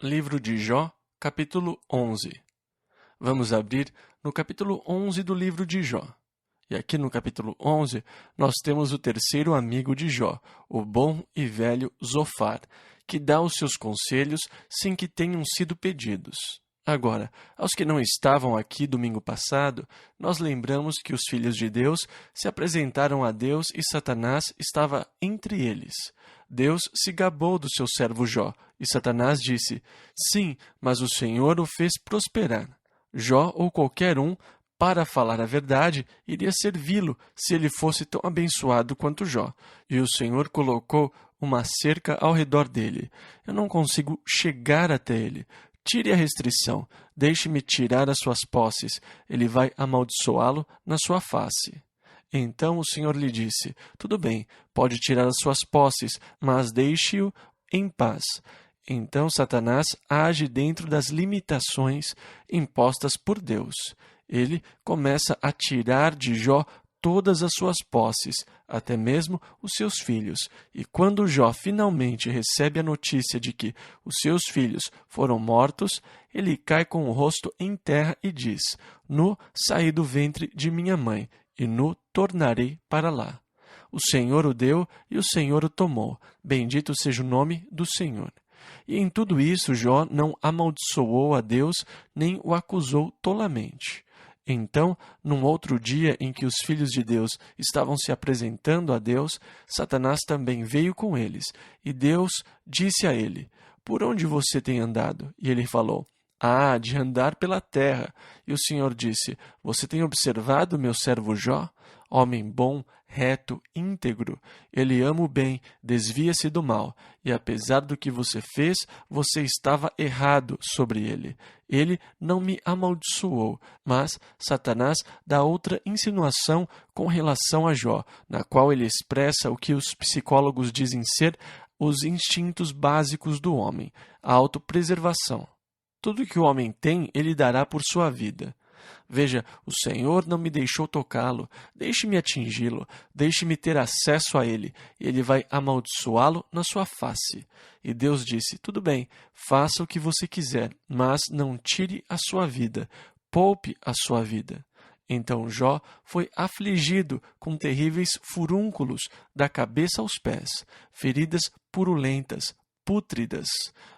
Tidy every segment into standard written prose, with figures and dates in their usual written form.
Livro de Jó, capítulo 11. Vamos abrir no capítulo 11 do livro de Jó. E aqui no capítulo 11, nós temos o terceiro amigo de Jó, o bom e velho Zofar, que dá os seus conselhos sem que tenham sido pedidos. Agora, aos que não estavam aqui domingo passado, nós lembramos que os filhos de Deus se apresentaram a Deus e Satanás estava entre eles. Deus se gabou do seu servo Jó, e Satanás disse: "Sim, mas o Senhor o fez prosperar." Jó, ou qualquer um, para falar a verdade, iria servi-lo se ele fosse tão abençoado quanto Jó. E o Senhor colocou uma cerca ao redor dele. Eu não consigo chegar até ele. Tire a restrição, deixe-me tirar as suas posses, ele vai amaldiçoá-lo na sua face. Então o Senhor lhe disse: "Tudo bem, pode tirar as suas posses, mas deixe-o em paz." Então Satanás age dentro das limitações impostas por Deus. Ele começa a tirar de Jó todas as suas posses, até mesmo os seus filhos. E quando Jó finalmente recebe a notícia de que os seus filhos foram mortos, ele cai com o rosto em terra e diz: "Nu saí do ventre de minha mãe, e nu tornarei para lá. O Senhor o deu e o Senhor o tomou. Bendito seja o nome do Senhor." E em tudo isso Jó não amaldiçoou a Deus, nem o acusou tolamente. Então, num outro dia em que os filhos de Deus estavam se apresentando a Deus, Satanás também veio com eles. E Deus disse a ele: "Por onde você tem andado?" E ele falou: De andar pela terra." E o Senhor disse: "Você tem observado meu servo Jó? Homem bom, reto, íntegro. Ele ama o bem, desvia-se do mal. E apesar do que você fez, você estava errado sobre ele. Ele não me amaldiçoou." Mas Satanás dá outra insinuação com relação a Jó, na qual ele expressa o que os psicólogos dizem ser os instintos básicos do homem, a autopreservação. Tudo que o homem tem, ele dará por sua vida. Veja, o Senhor não me deixou tocá-lo, deixe-me atingi-lo, deixe-me ter acesso a ele, e ele vai amaldiçoá-lo na sua face. E Deus disse: "Tudo bem, faça o que você quiser, mas não tire a sua vida, poupe a sua vida." Então Jó foi afligido com terríveis furúnculos da cabeça aos pés, feridas purulentas, pútridas,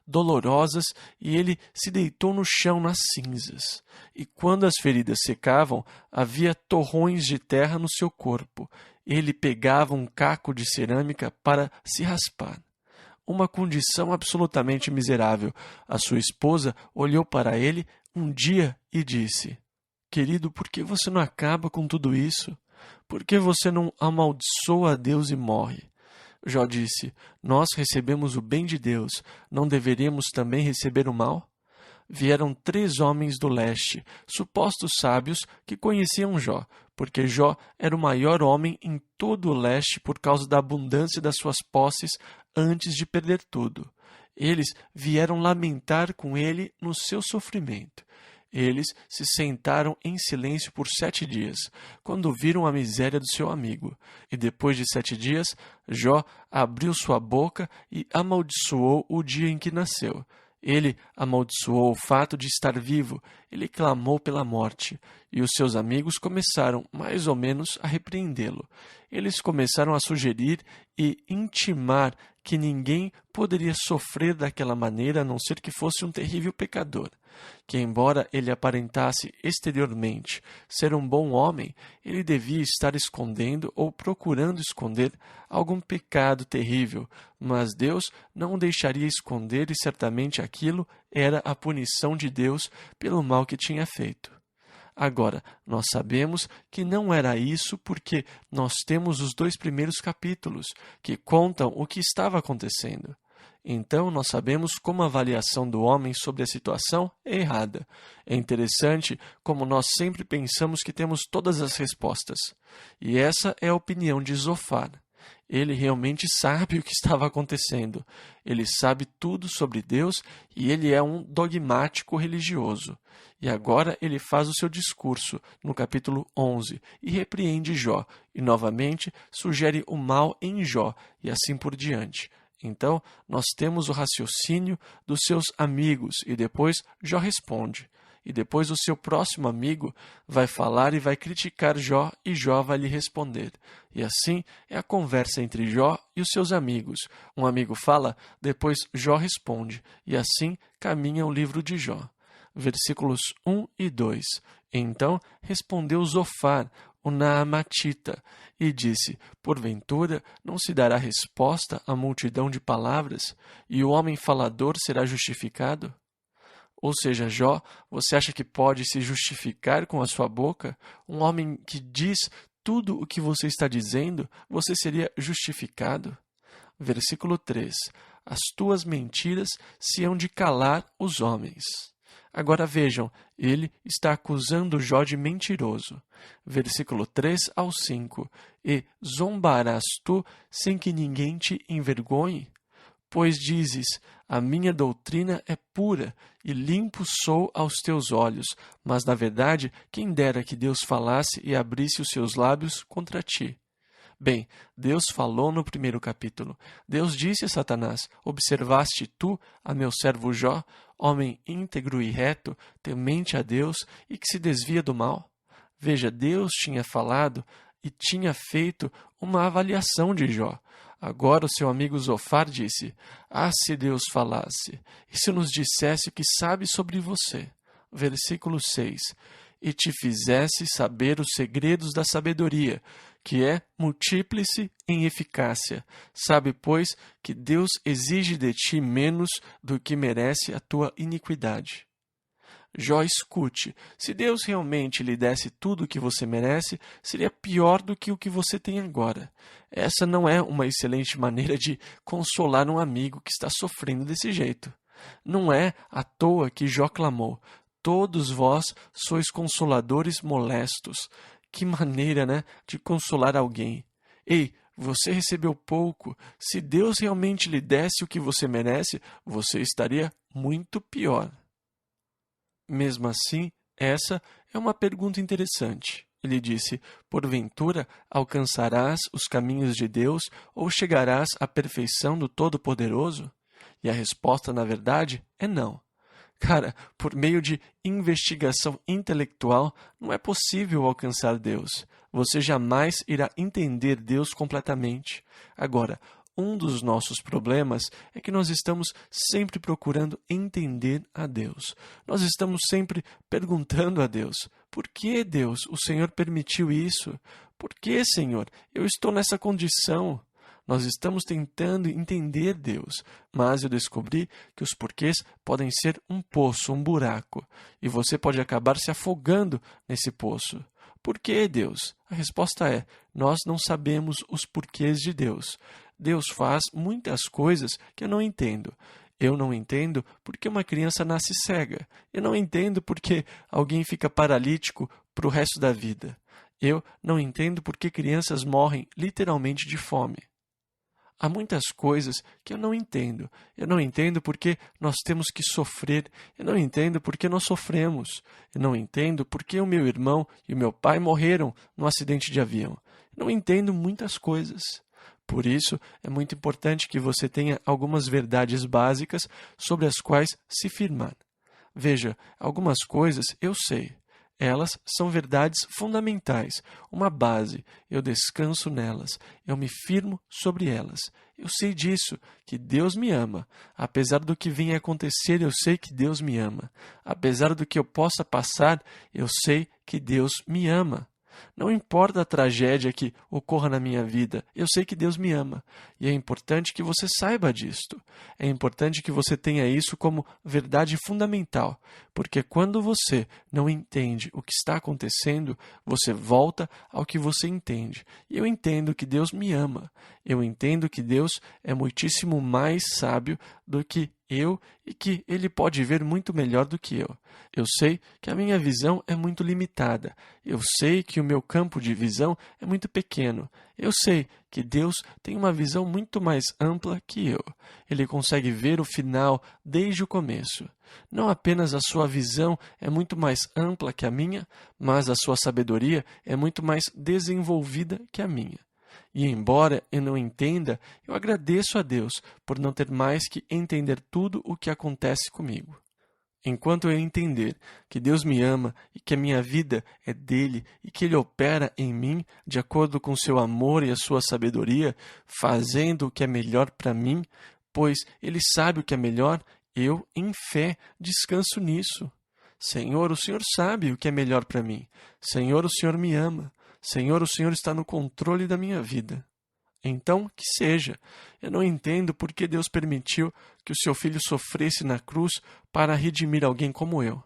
dolorosas, e ele se deitou no chão nas cinzas. E quando as feridas secavam, havia torrões de terra no seu corpo. Ele pegava um caco de cerâmica para se raspar. Uma condição absolutamente miserável. A sua esposa olhou para ele um dia e disse: "Querido, por que você não acaba com tudo isso? Por que você não amaldiçoa a Deus e morre?" Jó disse: "Nós recebemos o bem de Deus, não deveríamos também receber o mal?" Vieram 3 homens do leste, supostos sábios, que conheciam Jó, porque Jó era o maior homem em todo o leste por causa da abundância das suas posses antes de perder tudo. Eles vieram lamentar com ele no seu sofrimento. Eles se sentaram em silêncio por 7 dias, quando viram a miséria do seu amigo. E depois de 7 dias, Jó abriu sua boca e amaldiçoou o dia em que nasceu. Ele amaldiçoou o fato de estar vivo, ele clamou pela morte. E os seus amigos começaram, mais ou menos, a repreendê-lo. Eles começaram a sugerir e intimar que ninguém poderia sofrer daquela maneira a não ser que fosse um terrível pecador. Que, embora ele aparentasse exteriormente ser um bom homem, ele devia estar escondendo ou procurando esconder algum pecado terrível, mas Deus não o deixaria esconder e certamente aquilo era a punição de Deus pelo mal que tinha feito. Agora, nós sabemos que não era isso porque nós temos os 2 primeiros capítulos, que contam o que estava acontecendo. Então, nós sabemos como a avaliação do homem sobre a situação é errada. É interessante como nós sempre pensamos que temos todas as respostas. E essa é a opinião de Zofar. Ele realmente sabe o que estava acontecendo. Ele sabe tudo sobre Deus e ele é um dogmático religioso. E agora ele faz o seu discurso, no capítulo 11, e repreende Jó, e novamente sugere o mal em Jó, e assim por diante. Então, nós temos o raciocínio dos seus amigos e depois Jó responde. E depois o seu próximo amigo vai falar e vai criticar Jó e Jó vai lhe responder. E assim é a conversa entre Jó e os seus amigos. Um amigo fala, depois Jó responde. E assim caminha o livro de Jó. Versículos 1 e 2. Então respondeu Zofar, o Naamatita, e disse, porventura não se dará resposta à multidão de palavras, e o homem falador será justificado? Ou seja, Jó, você acha que pode se justificar com a sua boca? Um homem que diz tudo o que você está dizendo, você seria justificado? Versículo 3. As tuas mentiras se hão de calar os homens. Agora vejam, ele está acusando Jó de mentiroso. Versículo 3 ao 5. E zombarás tu sem que ninguém te envergonhe? Pois dizes, a minha doutrina é pura, e limpo sou aos teus olhos, mas na verdade, quem dera que Deus falasse e abrisse os seus lábios contra ti. Bem, Deus falou no primeiro capítulo. Deus disse a Satanás, observaste tu, a meu servo Jó, homem íntegro e reto, temente a Deus e que se desvia do mal? Veja, Deus tinha falado e tinha feito uma avaliação de Jó. Agora o seu amigo Zofar disse, se Deus falasse, e se nos dissesse o que sabe sobre você? Versículo 6. E te fizesse saber os segredos da sabedoria, que é multíplice em eficácia. Sabe, pois, que Deus exige de ti menos do que merece a tua iniquidade. Jó, escute, se Deus realmente lhe desse tudo o que você merece, seria pior do que o que você tem agora. Essa não é uma excelente maneira de consolar um amigo que está sofrendo desse jeito. Não é à toa que Jó clamou, todos vós sois consoladores molestos. Que maneira, né, de consolar alguém. Ei, você recebeu pouco. Se Deus realmente lhe desse o que você merece, você estaria muito pior. Mesmo assim, essa é uma pergunta interessante. Ele disse, porventura alcançarás os caminhos de Deus ou chegarás à perfeição do Todo-Poderoso? E a resposta, na verdade, é não. Cara, por meio de investigação intelectual, não é possível alcançar Deus. Você jamais irá entender Deus completamente. Agora, um dos nossos problemas é que nós estamos sempre procurando entender a Deus. Nós estamos sempre perguntando a Deus, por que, Deus, o Senhor permitiu isso? Por que, Senhor, eu estou nessa condição? Nós estamos tentando entender Deus, mas eu descobri que os porquês podem ser um poço, um buraco, e você pode acabar se afogando nesse poço. Por que, Deus? A resposta é, nós não sabemos os porquês de Deus. Deus faz muitas coisas que eu não entendo. Eu não entendo porque uma criança nasce cega. Eu não entendo porque alguém fica paralítico para o resto da vida. Eu não entendo porque crianças morrem literalmente de fome. Há muitas coisas que eu não entendo. Eu não entendo porque nós temos que sofrer. Eu não entendo porque nós sofremos. Eu não entendo porque o meu irmão e o meu pai morreram num acidente de avião. Eu não entendo muitas coisas. Por isso, é muito importante que você tenha algumas verdades básicas sobre as quais se firmar. Veja, algumas coisas eu sei. Elas são verdades fundamentais, uma base. Eu descanso nelas, eu me firmo sobre elas. Eu sei disso, que Deus me ama. Apesar do que venha a acontecer, eu sei que Deus me ama. Apesar do que eu possa passar, eu sei que Deus me ama. Não importa a tragédia que ocorra na minha vida, eu sei que Deus me ama. E é importante que você saiba disto. É importante que você tenha isso como verdade fundamental, porque quando você não entende o que está acontecendo, você volta ao que você entende. E eu entendo que Deus me ama. Eu entendo que Deus é muitíssimo mais sábio do que eu e que Ele pode ver muito melhor do que eu. Eu sei que a minha visão é muito limitada. Eu sei que o meu campo de visão é muito pequeno. Eu sei que Deus tem uma visão muito mais ampla que eu. Ele consegue ver o final desde o começo. Não apenas a sua visão é muito mais ampla que a minha, mas a sua sabedoria é muito mais desenvolvida que a minha. E embora eu não entenda, eu agradeço a Deus por não ter mais que entender tudo o que acontece comigo. Enquanto eu entender que Deus me ama e que a minha vida é dele e que ele opera em mim de acordo com seu amor e a sua sabedoria, fazendo o que é melhor para mim, pois ele sabe o que é melhor, eu, em fé, descanso nisso. Senhor, o Senhor sabe o que é melhor para mim. Senhor, o Senhor me ama. Senhor, o Senhor está no controle da minha vida. Então, que seja. Eu não entendo por que Deus permitiu que o seu filho sofresse na cruz para redimir alguém como eu.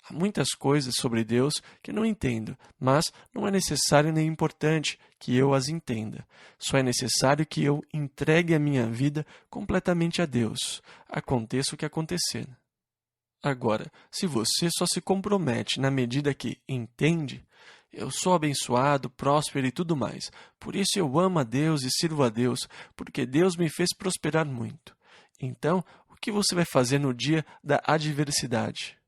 Há muitas coisas sobre Deus que não entendo, mas não é necessário nem importante que eu as entenda. Só é necessário que eu entregue a minha vida completamente a Deus, aconteça o que acontecer. Agora, se você só se compromete na medida que entende, eu sou abençoado, próspero e tudo mais. Por isso eu amo a Deus e sirvo a Deus, porque Deus me fez prosperar muito. Então, o que você vai fazer no dia da adversidade?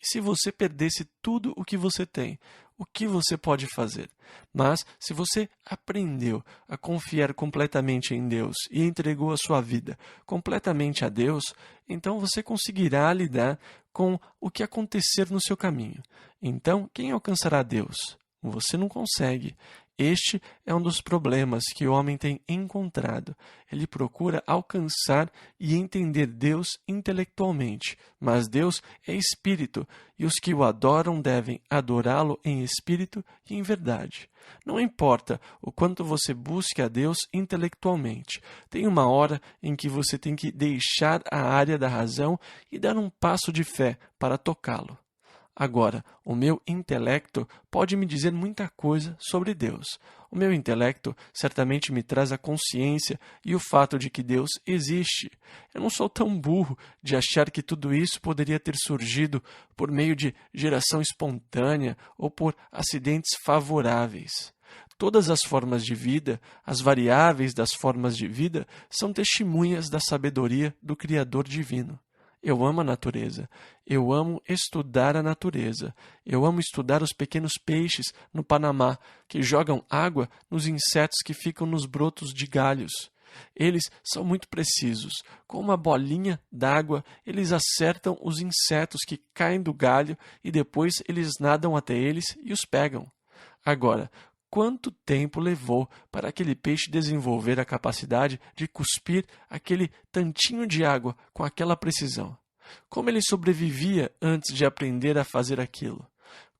E se você perdesse tudo o que você tem, o que você pode fazer? Mas, se você aprendeu a confiar completamente em Deus e entregou a sua vida completamente a Deus, então você conseguirá lidar com o que acontecer no seu caminho. Então, quem alcançará Deus? Você não consegue. Este é um dos problemas que o homem tem encontrado. Ele procura alcançar e entender Deus intelectualmente, mas Deus é espírito, e os que o adoram devem adorá-lo em espírito e em verdade. Não importa o quanto você busque a Deus intelectualmente, tem uma hora em que você tem que deixar a área da razão e dar um passo de fé para tocá-lo. Agora, o meu intelecto pode me dizer muita coisa sobre Deus. O meu intelecto certamente me traz a consciência e o fato de que Deus existe. Eu não sou tão burro de achar que tudo isso poderia ter surgido por meio de geração espontânea ou por acidentes favoráveis. Todas as formas de vida, as variáveis das formas de vida, são testemunhas da sabedoria do Criador divino. Eu amo a natureza. Eu amo estudar a natureza. Eu amo estudar os pequenos peixes no Panamá que jogam água nos insetos que ficam nos brotos de galhos. Eles são muito precisos. Com uma bolinha d'água, eles acertam os insetos que caem do galho e depois eles nadam até eles e os pegam. Agora, quanto tempo levou para aquele peixe desenvolver a capacidade de cuspir aquele tantinho de água com aquela precisão? Como ele sobrevivia antes de aprender a fazer aquilo?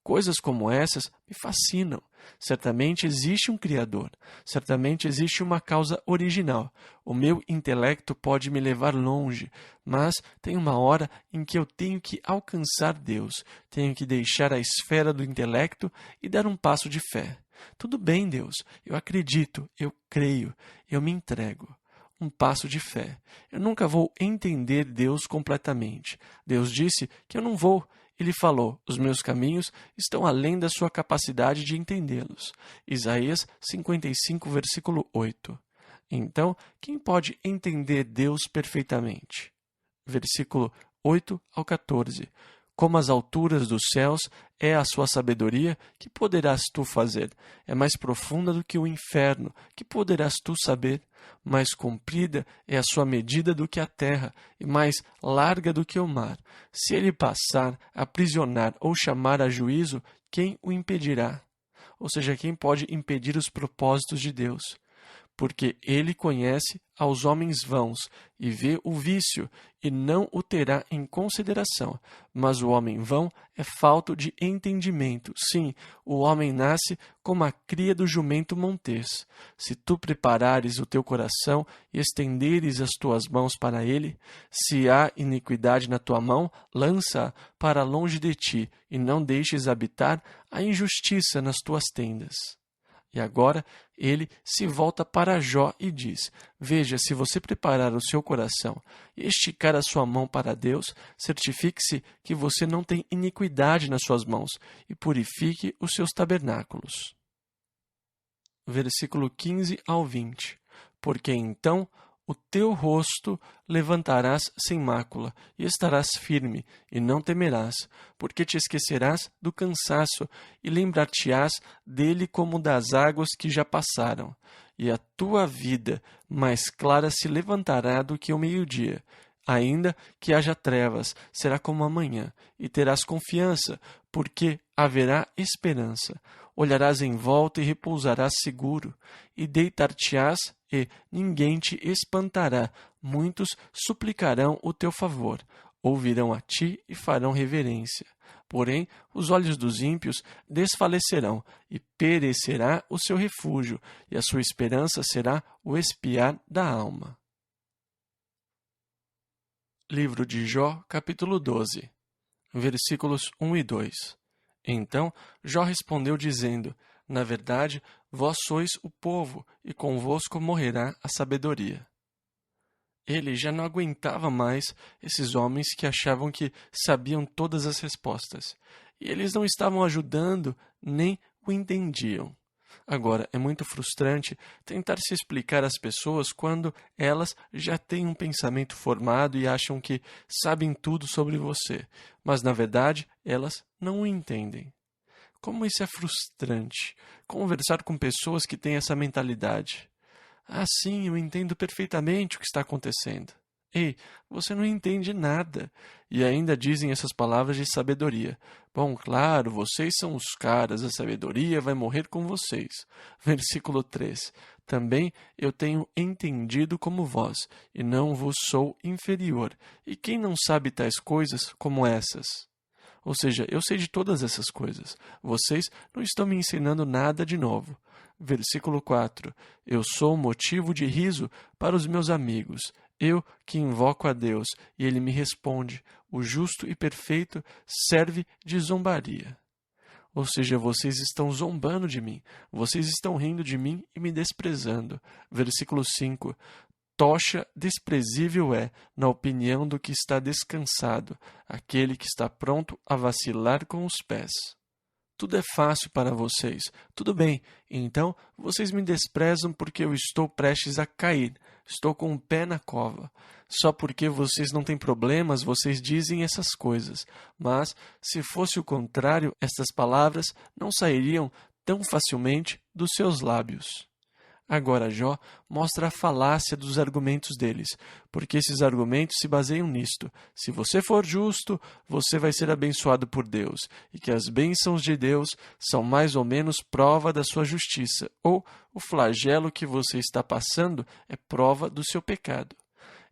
Coisas como essas me fascinam. Certamente existe um Criador. Certamente existe uma causa original. O meu intelecto pode me levar longe, mas tem uma hora em que eu tenho que alcançar Deus. Tenho que deixar a esfera do intelecto e dar um passo de fé. Tudo bem, Deus, eu acredito, eu creio, eu me entrego. Um passo de fé. Eu nunca vou entender Deus completamente. Deus disse que eu não vou. Ele falou, os meus caminhos estão além da sua capacidade de entendê-los. Isaías 55, versículo 8. Então, quem pode entender Deus perfeitamente? Versículo 8 ao 14. Como as alturas dos céus é a sua sabedoria, que poderás tu fazer? É mais profunda do que o inferno, que poderás tu saber? Mais comprida é a sua medida do que a terra, e mais larga do que o mar. Se ele passar, aprisionar ou chamar a juízo, quem o impedirá? Ou seja, quem pode impedir os propósitos de Deus? Porque ele conhece aos homens vãos e vê o vício, e não o terá em consideração. Mas o homem vão é falto de entendimento. Sim, o homem nasce como a cria do jumento montês. Se tu preparares o teu coração e estenderes as tuas mãos para ele, se há iniquidade na tua mão, lança-a para longe de ti, e não deixes habitar a injustiça nas tuas tendas. E agora ele se volta para Jó e diz: veja, se você preparar o seu coração e esticar a sua mão para Deus, certifique-se que você não tem iniquidade nas suas mãos e purifique os seus tabernáculos. Versículo 15 ao 20. Porque então o teu rosto levantarás sem mácula, e estarás firme, e não temerás, porque te esquecerás do cansaço, e lembrar-te-ás dele como das águas que já passaram. e a tua vida mais clara se levantará do que o meio-dia. Ainda que haja trevas, será como amanhã, e terás confiança, porque haverá esperança. Olharás em volta e repousarás seguro, e deitar-te-ás, e ninguém te espantará. Muitos suplicarão o teu favor, ouvirão a ti e farão reverência. Porém, os olhos dos ímpios desfalecerão, e perecerá o seu refúgio, e a sua esperança será o espiar da alma. Livro de Jó, capítulo 12, versículos 1 e 2. Então Jó respondeu dizendo: Na verdade, vós sois o povo, e convosco morrerá a sabedoria. Ele já não aguentava mais esses homens que achavam que sabiam todas as respostas, e eles não estavam ajudando nem o entendiam. Agora, é muito frustrante tentar se explicar às pessoas quando elas já têm um pensamento formado e acham que sabem tudo sobre você, mas na verdade elas não o entendem. Como isso é frustrante, conversar com pessoas que têm essa mentalidade. Ah, sim, eu entendo perfeitamente o que está acontecendo. Ei, você não entende nada. E ainda dizem essas palavras de sabedoria. Bom, claro, vocês são os caras, a sabedoria vai morrer com vocês. Versículo 3. Também eu tenho entendido como vós, e não vos sou inferior. E quem não sabe tais coisas como essas? Ou seja, eu sei de todas essas coisas. Vocês não estão me ensinando nada de novo. Versículo 4. Eu sou motivo de riso para os meus amigos. Eu que invoco a Deus, e Ele me responde. O justo e perfeito serve de zombaria. Ou seja, vocês estão zombando de mim. Vocês estão rindo de mim e me desprezando. Versículo 5. Tocha desprezível é, na opinião do que está descansado, aquele que está pronto a vacilar com os pés. Tudo é fácil para vocês. Tudo bem, então vocês me desprezam porque eu estou prestes a cair. Estou com o pé na cova. Só porque vocês não têm problemas, vocês dizem essas coisas. Mas, se fosse o contrário, estas palavras não sairiam tão facilmente dos seus lábios. Agora Jó mostra a falácia dos argumentos deles, porque esses argumentos se baseiam nisto. Se você for justo, você vai ser abençoado por Deus, e que as bênçãos de Deus são mais ou menos prova da sua justiça, ou o flagelo que você está passando é prova do seu pecado.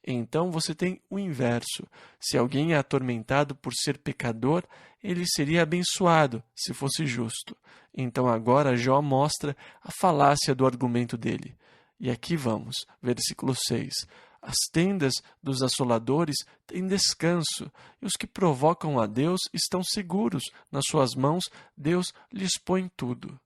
Então você tem o inverso. Se alguém é atormentado por ser pecador, ele seria abençoado se fosse justo. Então agora Jó mostra a falácia do argumento dele. E aqui vamos, versículo 6. As tendas dos assoladores têm descanso, e os que provocam a Deus estão seguros. Nas suas mãos Deus lhes põe tudo.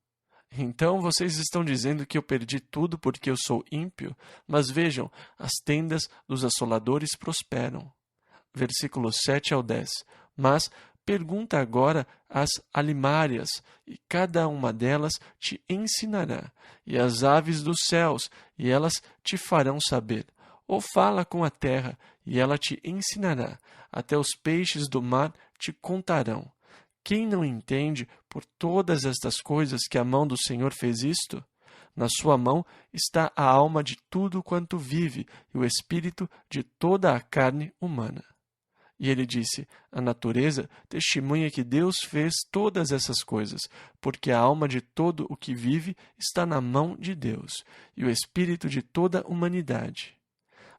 Então vocês estão dizendo que eu perdi tudo porque eu sou ímpio? Mas vejam, as tendas dos assoladores prosperam. Versículos 7 ao 10. Mas pergunta agora às alimárias, e cada uma delas te ensinará, e às aves dos céus, e elas te farão saber. Ou fala com a terra, e ela te ensinará, até os peixes do mar te contarão. Quem não entende por todas estas coisas que a mão do Senhor fez isto? Na sua mão está a alma de tudo quanto vive e o espírito de toda a carne humana. E ele disse, a natureza testemunha que Deus fez todas essas coisas, porque a alma de todo o que vive está na mão de Deus, e o espírito de toda a humanidade.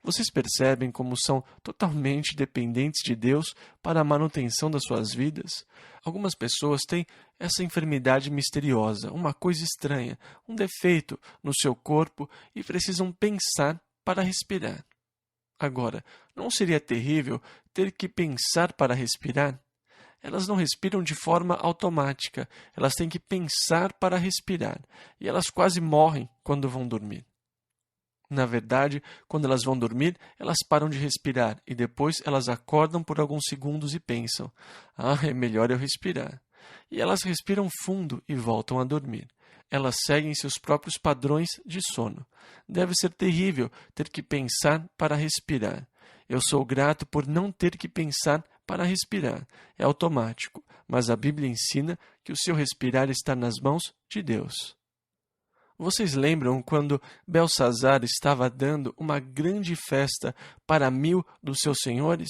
Vocês percebem como são totalmente dependentes de Deus para a manutenção das suas vidas? Algumas pessoas têm essa enfermidade misteriosa, uma coisa estranha, um defeito no seu corpo e precisam pensar para respirar. Agora, não seria terrível ter que pensar para respirar? Elas não respiram de forma automática, elas têm que pensar para respirar, e elas quase morrem quando vão dormir. Na verdade, quando elas vão dormir, elas param de respirar e depois elas acordam por alguns segundos e pensam: é melhor eu respirar. E elas respiram fundo e voltam a dormir. Elas seguem seus próprios padrões de sono. Deve ser terrível ter que pensar para respirar. Eu sou grato por não ter que pensar para respirar. É automático, mas a Bíblia ensina que o seu respirar está nas mãos de Deus. Vocês lembram quando Belsazar estava dando uma grande festa para 1000 dos seus senhores?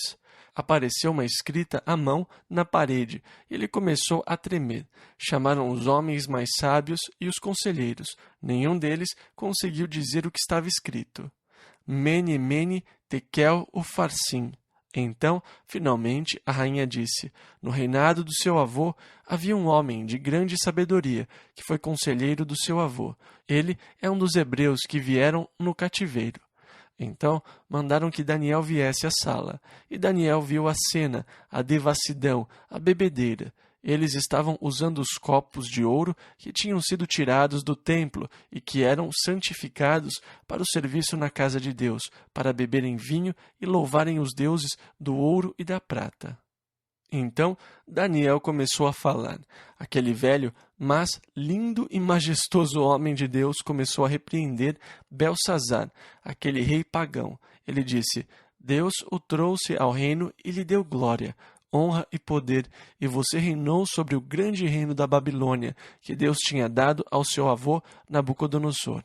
Apareceu uma escrita à mão na parede e ele começou a tremer. Chamaram os homens mais sábios e os conselheiros. Nenhum deles conseguiu dizer o que estava escrito. Mene, mene, tekel, ufarsim. Então, finalmente, a rainha disse: no reinado do seu avô havia um homem de grande sabedoria, que foi conselheiro do seu avô. Ele é um dos hebreus que vieram no cativeiro. Então, mandaram que Daniel viesse à sala. E Daniel viu a cena, a devassidão, a bebedeira. Eles estavam usando os copos de ouro que tinham sido tirados do templo e que eram santificados para o serviço na casa de Deus, para beberem vinho e louvarem os deuses do ouro e da prata. Então Daniel começou a falar. Aquele velho, mas lindo e majestoso homem de Deus começou a repreender Belsazar, aquele rei pagão. Ele disse: Deus o trouxe ao reino e lhe deu glória, honra e poder, e você reinou sobre o grande reino da Babilônia, que Deus tinha dado ao seu avô Nabucodonosor.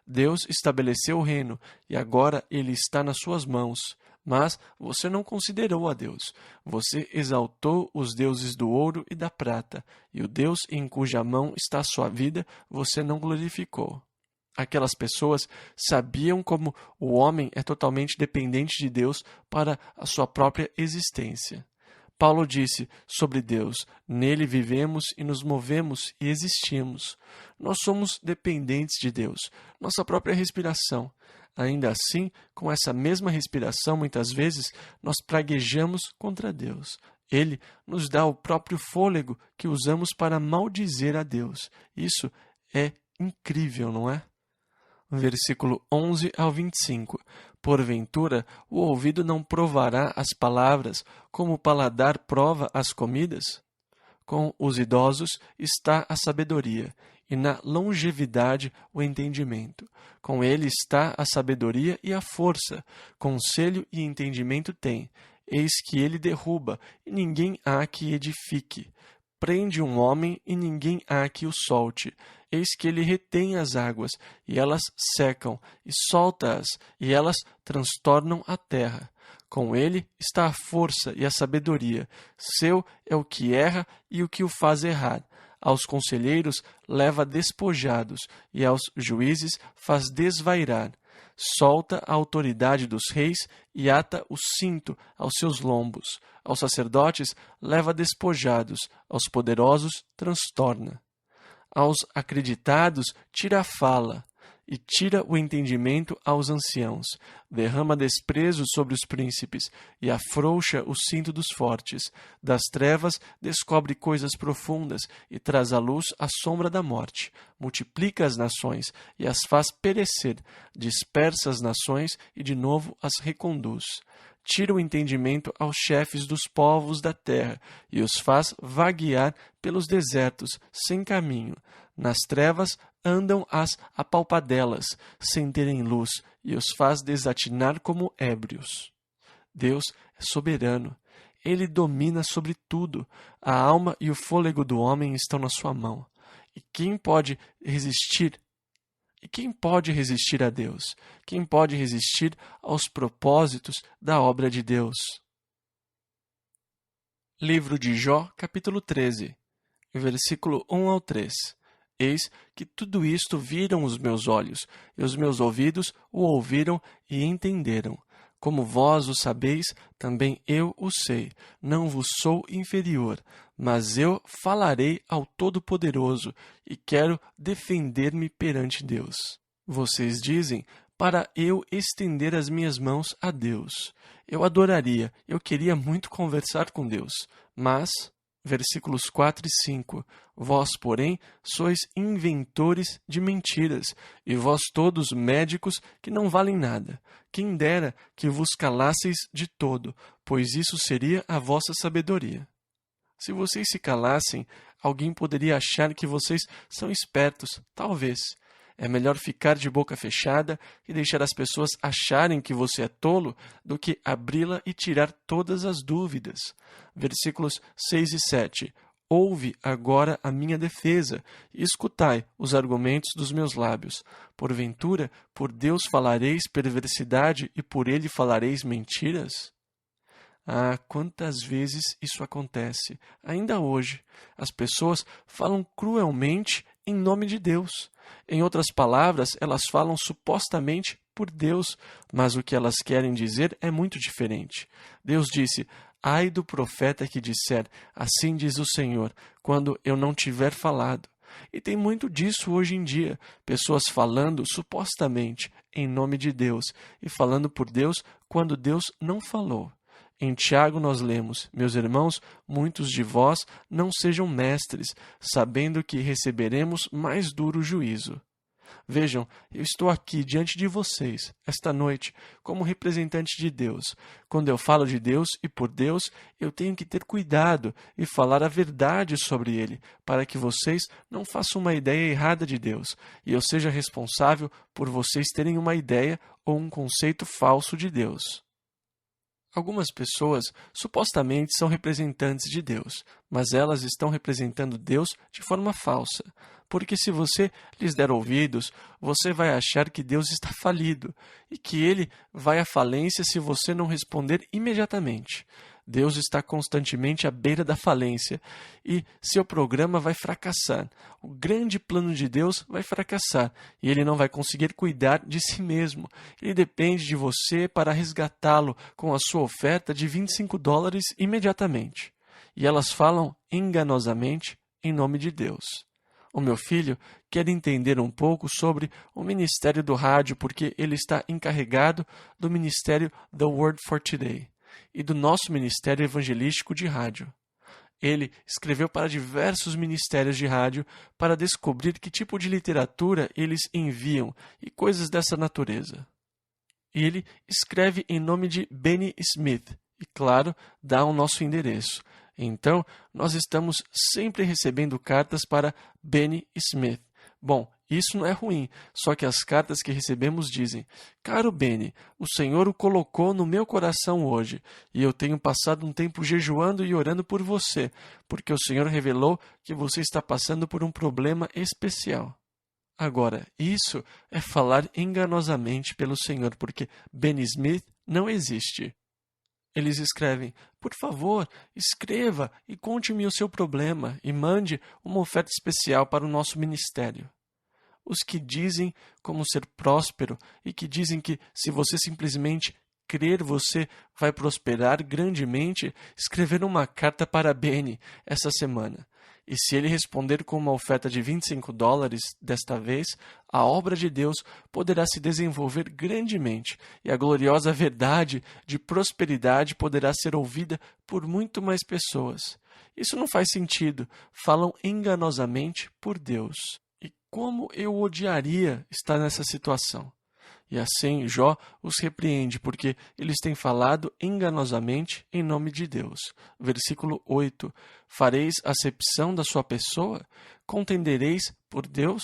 Deus estabeleceu o reino, e agora ele está nas suas mãos. Mas você não considerou a Deus. Você exaltou os deuses do ouro e da prata, e o Deus em cuja mão está a sua vida, você não glorificou. Aquelas pessoas sabiam como o homem é totalmente dependente de Deus para a sua própria existência. Paulo disse sobre Deus: nele vivemos e nos movemos e existimos. Nós somos dependentes de Deus, nossa própria respiração. Ainda assim, com essa mesma respiração, muitas vezes, nós praguejamos contra Deus. Ele nos dá o próprio fôlego que usamos para maldizer a Deus. Isso é incrível, não é? Versículo 11 ao 25. Porventura, o ouvido não provará as palavras, como o paladar prova as comidas? Com os idosos está a sabedoria, e na longevidade o entendimento. Com ele está a sabedoria e a força. Conselho e entendimento tem. Eis que ele derruba, e ninguém há que edifique. Prende um homem, e ninguém há que o solte. Eis que ele retém as águas, e elas secam, e solta-as, e elas transtornam a terra. Com ele está a força e a sabedoria. Seu é o que erra e o que o faz errar. Aos conselheiros leva despojados, e aos juízes faz desvairar. Solta a autoridade dos reis e ata o cinto aos seus lombos. Aos sacerdotes leva despojados, aos poderosos transtorna. Aos acreditados tira a fala, e tira o entendimento aos anciãos. Derrama desprezo sobre os príncipes, e afrouxa o cinto dos fortes. Das trevas descobre coisas profundas, e traz à luz a sombra da morte. Multiplica as nações, e as faz perecer. Dispersa as nações, e de novo as reconduz. Tira o entendimento aos chefes dos povos da terra, e os faz vaguear pelos desertos, sem caminho. Nas trevas andam as apalpadelas, sem terem luz, e os faz desatinar como ébrios. Deus é soberano. Ele domina sobre tudo. A alma e o fôlego do homem estão na sua mão. E quem pode resistir? E quem pode resistir a Deus? Quem pode resistir aos propósitos da obra de Deus? Livro de Jó, capítulo 13, versículo 1 ao 3. Eis que tudo isto viram os meus olhos, e os meus ouvidos o ouviram e entenderam. Como vós o sabeis, também eu o sei. Não vos sou inferior, mas eu falarei ao Todo-Poderoso e quero defender-me perante Deus. Vocês dizem: para eu estender as minhas mãos a Deus. Eu adoraria, eu queria muito conversar com Deus, mas... Versículos 4 e 5. Vós, porém, sois inventores de mentiras, e vós todos médicos que não valem nada. Quem dera que vos calasseis de todo, pois isso seria a vossa sabedoria. Se vocês se calassem, alguém poderia achar que vocês são espertos, talvez. É melhor ficar de boca fechada e deixar as pessoas acharem que você é tolo do que abri-la e tirar todas as dúvidas. Versículos 6 e 7. ouve agora a minha defesa e escutai os argumentos dos meus lábios. Porventura, por Deus falareis perversidade e por ele falareis mentiras? Ah, quantas vezes isso acontece, ainda hoje. As pessoas falam cruelmente em nome de Deus. Em outras palavras, elas falam supostamente por Deus, mas o que elas querem dizer é muito diferente. Deus disse: ai do profeta que disser, assim diz o Senhor, quando eu não tiver falado. E tem muito disso hoje em dia, pessoas falando supostamente em nome de Deus e falando por Deus quando Deus não falou. Em Tiago nós lemos: meus irmãos, muitos de vós não sejam mestres, sabendo que receberemos mais duro juízo. Vejam, eu estou aqui diante de vocês, esta noite, como representante de Deus. Quando eu falo de Deus e por Deus, eu tenho que ter cuidado e falar a verdade sobre Ele, para que vocês não façam uma ideia errada de Deus, e eu seja responsável por vocês terem uma ideia ou um conceito falso de Deus. Algumas pessoas supostamente são representantes de Deus, mas elas estão representando Deus de forma falsa. Porque se você lhes der ouvidos, você vai achar que Deus está falido e que ele vai à falência se você não responder imediatamente. Deus está constantemente à beira da falência e seu programa vai fracassar. O grande plano de Deus vai fracassar e ele não vai conseguir cuidar de si mesmo. Ele depende de você para resgatá-lo com a sua oferta de $25 imediatamente. E elas falam enganosamente em nome de Deus. O meu filho quer entender um pouco sobre o ministério do rádio porque ele está encarregado do ministério The Word for Today e do nosso ministério evangelístico de rádio. Ele escreveu para diversos ministérios de rádio para descobrir que tipo de literatura eles enviam e coisas dessa natureza. E ele escreve em nome de Benny Smith e, claro, dá o nosso endereço. Então, nós estamos sempre recebendo cartas para Benny Smith. Bom, isso não é ruim, só que as cartas que recebemos dizem: caro Benny, o Senhor o colocou no meu coração hoje, e eu tenho passado um tempo jejuando e orando por você, porque o Senhor revelou que você está passando por um problema especial. Agora, isso é falar enganosamente pelo Senhor, porque Benny Smith não existe. Eles escrevem: por favor, escreva e conte-me o seu problema e mande uma oferta especial para o nosso ministério. Os que dizem como ser próspero e que dizem que se você simplesmente crer, você vai prosperar grandemente, escreveram uma carta para Benny essa semana. E se ele responder com uma oferta de $25 desta vez, a obra de Deus poderá se desenvolver grandemente e a gloriosa verdade de prosperidade poderá ser ouvida por muito mais pessoas. Isso não faz sentido. Falam enganosamente por Deus. E como eu odiaria estar nessa situação? E assim Jó os repreende, porque eles têm falado enganosamente em nome de Deus. Versículo 8. Fareis acepção da sua pessoa? Contendereis por Deus?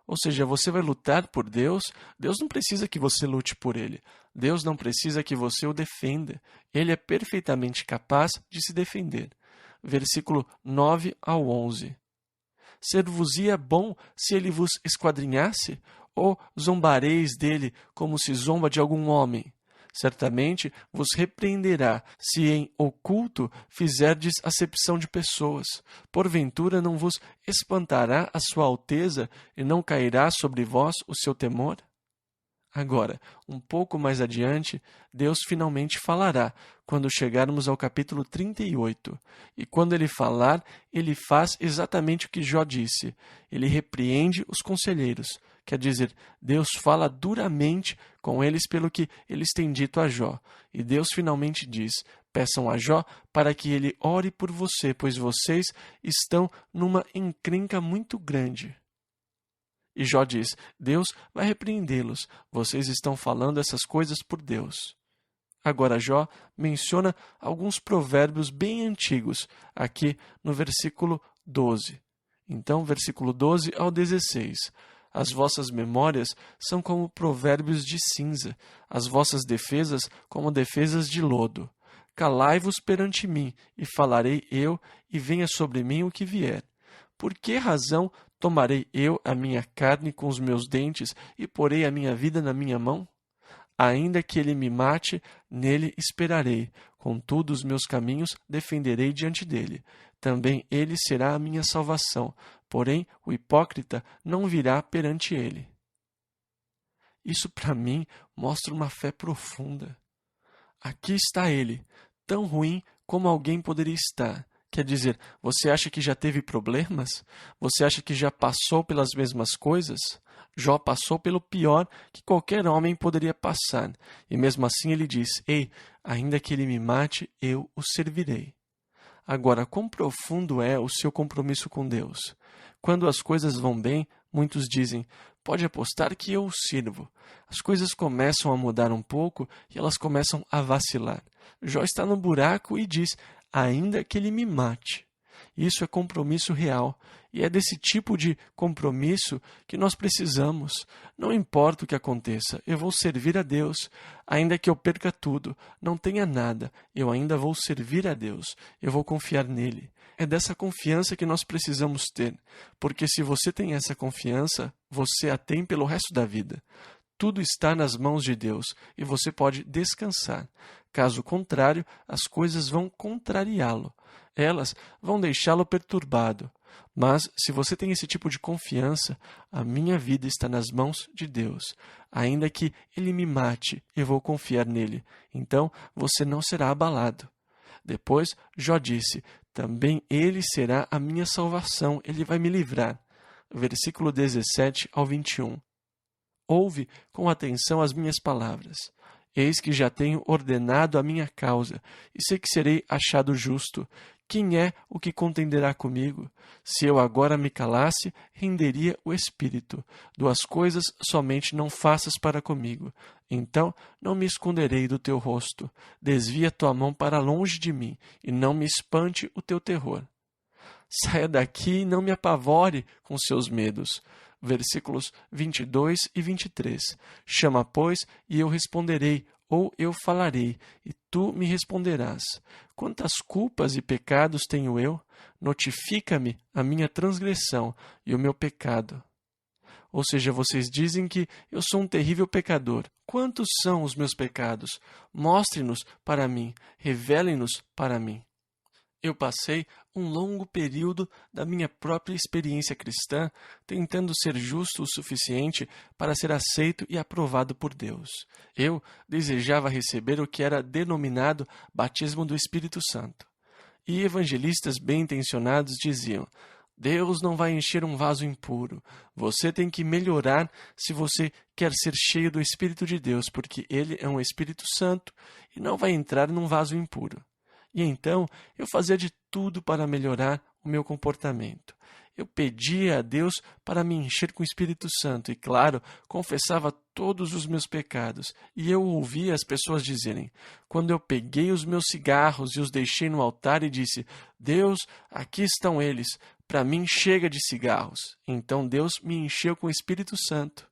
Ou seja, você vai lutar por Deus? Deus não precisa que você lute por Ele. Deus não precisa que você o defenda. Ele é perfeitamente capaz de se defender. Versículo 9 ao 11. Ser-vos-ia bom se ele vos esquadrinhasse? Ou zombareis dele como se zomba de algum homem? Certamente vos repreenderá, se em oculto fizerdes acepção de pessoas. Porventura não vos espantará a sua alteza e não cairá sobre vós o seu temor? Agora, um pouco mais adiante, Deus finalmente falará, quando chegarmos ao capítulo 38. E quando ele falar, ele faz exatamente o que Jó disse. Ele repreende os conselheiros. Quer dizer, Deus fala duramente com eles pelo que eles têm dito a Jó. E Deus finalmente diz: peçam a Jó para que ele ore por você, pois vocês estão numa encrenca muito grande. E Jó diz: Deus vai repreendê-los. Vocês estão falando essas coisas por Deus. Agora Jó menciona alguns provérbios bem antigos, aqui no versículo 12. Então, versículo 12 ao 16. As vossas memórias são como provérbios de cinza, as vossas defesas como defesas de lodo. calai-vos perante mim, e falarei eu, e venha sobre mim o que vier. Por que razão tomarei eu a minha carne com os meus dentes e porei a minha vida na minha mão? Ainda que ele me mate, nele esperarei. Contudo, os meus caminhos defenderei diante dele. Também ele será a minha salvação. Porém, o hipócrita não virá perante ele. Isso, para mim, mostra uma fé profunda. Aqui está ele, tão ruim como alguém poderia estar. Quer dizer, você acha que já teve problemas? Você acha que já passou pelas mesmas coisas? Jó passou pelo pior que qualquer homem poderia passar. E mesmo assim ele diz, ei, ainda que ele me mate, eu o servirei. Agora, quão profundo é o seu compromisso com Deus? Quando as coisas vão bem, muitos dizem, pode apostar que eu o sirvo. As coisas começam a mudar um pouco e elas começam a vacilar. Jó está no buraco e diz, ainda que ele me mate. Isso é compromisso real. E é desse tipo de compromisso que nós precisamos. Não importa o que aconteça, eu vou servir a Deus. Ainda que eu perca tudo, não tenha nada, eu ainda vou servir a Deus. Eu vou confiar nele. É dessa confiança que nós precisamos ter. Porque se você tem essa confiança, você a tem pelo resto da vida. Tudo está nas mãos de Deus e você pode descansar. Caso contrário, as coisas vão contrariá-lo. Elas vão deixá-lo perturbado. Mas, se você tem esse tipo de confiança, a minha vida está nas mãos de Deus. Ainda que ele me mate, eu vou confiar nele. Então, você não será abalado. Depois, Jó disse, também ele será a minha salvação, ele vai me livrar. Versículo 17 ao 21. Ouve com atenção as minhas palavras. Eis que já tenho ordenado a minha causa, e sei que serei achado justo. Quem é o que contenderá comigo? Se eu agora me calasse, renderia o espírito. Duas coisas somente não faças para comigo. Então não me esconderei do teu rosto. Desvia tua mão para longe de mim, e não me espante o teu terror. Saia daqui e não me apavore com seus medos. Versículos 22 e 23. Chama, pois, e eu responderei, ou eu falarei, e tu me responderás. Quantas culpas e pecados tenho eu? Notifica-me a minha transgressão e o meu pecado. Ou seja, vocês dizem que eu sou um terrível pecador. Quantos são os meus pecados? Mostre-nos para mim, revele-nos para mim. Eu passei um longo período da minha própria experiência cristã tentando ser justo o suficiente para ser aceito e aprovado por Deus. Eu desejava receber o que era denominado batismo do Espírito Santo. E evangelistas bem-intencionados diziam, Deus não vai encher um vaso impuro. Você tem que melhorar se você quer ser cheio do Espírito de Deus, porque Ele é um Espírito Santo e não vai entrar num vaso impuro. E então eu fazia de tudo para melhorar o meu comportamento. Eu pedia a Deus para me encher com o Espírito Santo e, claro, confessava todos os meus pecados. E eu ouvia as pessoas dizerem, quando eu peguei os meus cigarros e os deixei no altar e disse, Deus, aqui estão eles, para mim chega de cigarros. Então Deus me encheu com o Espírito Santo.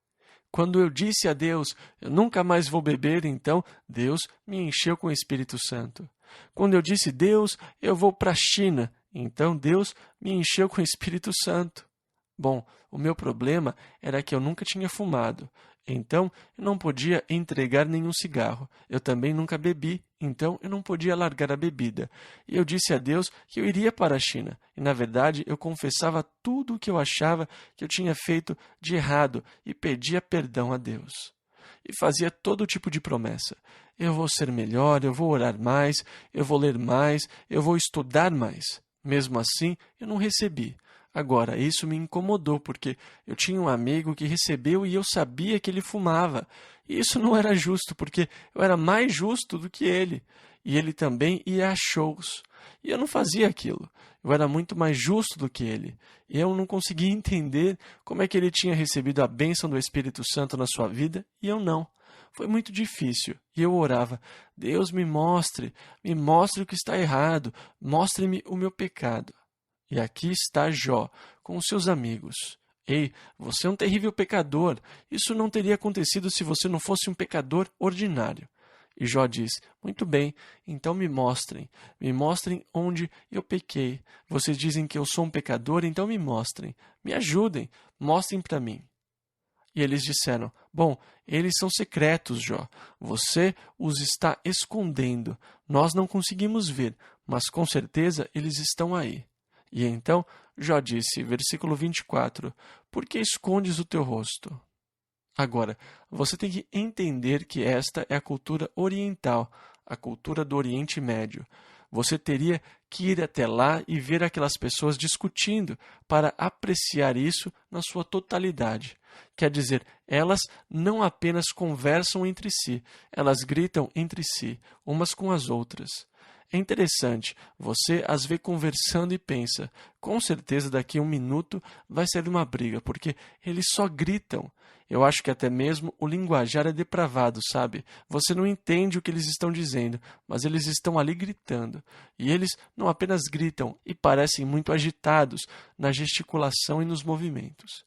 Quando eu disse a Deus, eu nunca mais vou beber, então Deus me encheu com o Espírito Santo. Quando eu disse, Deus, eu vou para a China, então Deus me encheu com o Espírito Santo. Bom, o meu problema era que eu nunca tinha fumado, então eu não podia entregar nenhum cigarro. Eu também nunca bebi, então eu não podia largar a bebida. E eu disse a Deus que eu iria para a China, e na verdade eu confessava tudo o que eu achava que eu tinha feito de errado e pedia perdão a Deus. E fazia todo tipo de promessa. Eu vou ser melhor, eu vou orar mais, eu vou ler mais, eu vou estudar mais. Mesmo assim, eu não recebi. Agora, isso me incomodou, porque eu tinha um amigo que recebeu e eu sabia que ele fumava. E isso não era justo, porque eu era mais justo do que ele. E ele também ia a shows. E eu não fazia aquilo. Eu era muito mais justo do que ele. E eu não conseguia entender como é que ele tinha recebido a bênção do Espírito Santo na sua vida e eu não. Foi muito difícil. E eu orava, Deus me mostre o que está errado, mostre-me o meu pecado. E aqui está Jó, com os seus amigos. Ei, você é um terrível pecador. Isso não teria acontecido se você não fosse um pecador ordinário. E Jó diz: muito bem, então me mostrem onde eu pequei. Vocês dizem que eu sou um pecador, então me mostrem, me ajudem, mostrem para mim. E eles disseram: bom, eles são secretos, Jó. Você os está escondendo. Nós não conseguimos ver, mas com certeza eles estão aí. E então Jó disse, versículo 24: por que escondes o teu rosto? Agora, você tem que entender que esta é a cultura oriental, a cultura do Oriente Médio. Você teria que ir até lá e ver aquelas pessoas discutindo para apreciar isso na sua totalidade. Quer dizer, elas não apenas conversam entre si, elas gritam entre si, umas com as outras. É interessante, você as vê conversando e pensa, com certeza daqui a um minuto vai ser uma briga, porque eles só gritam. Eu acho que até mesmo o linguajar é depravado, sabe? Você não entende o que eles estão dizendo, mas eles estão ali gritando. E eles não apenas gritam e parecem muito agitados na gesticulação e nos movimentos.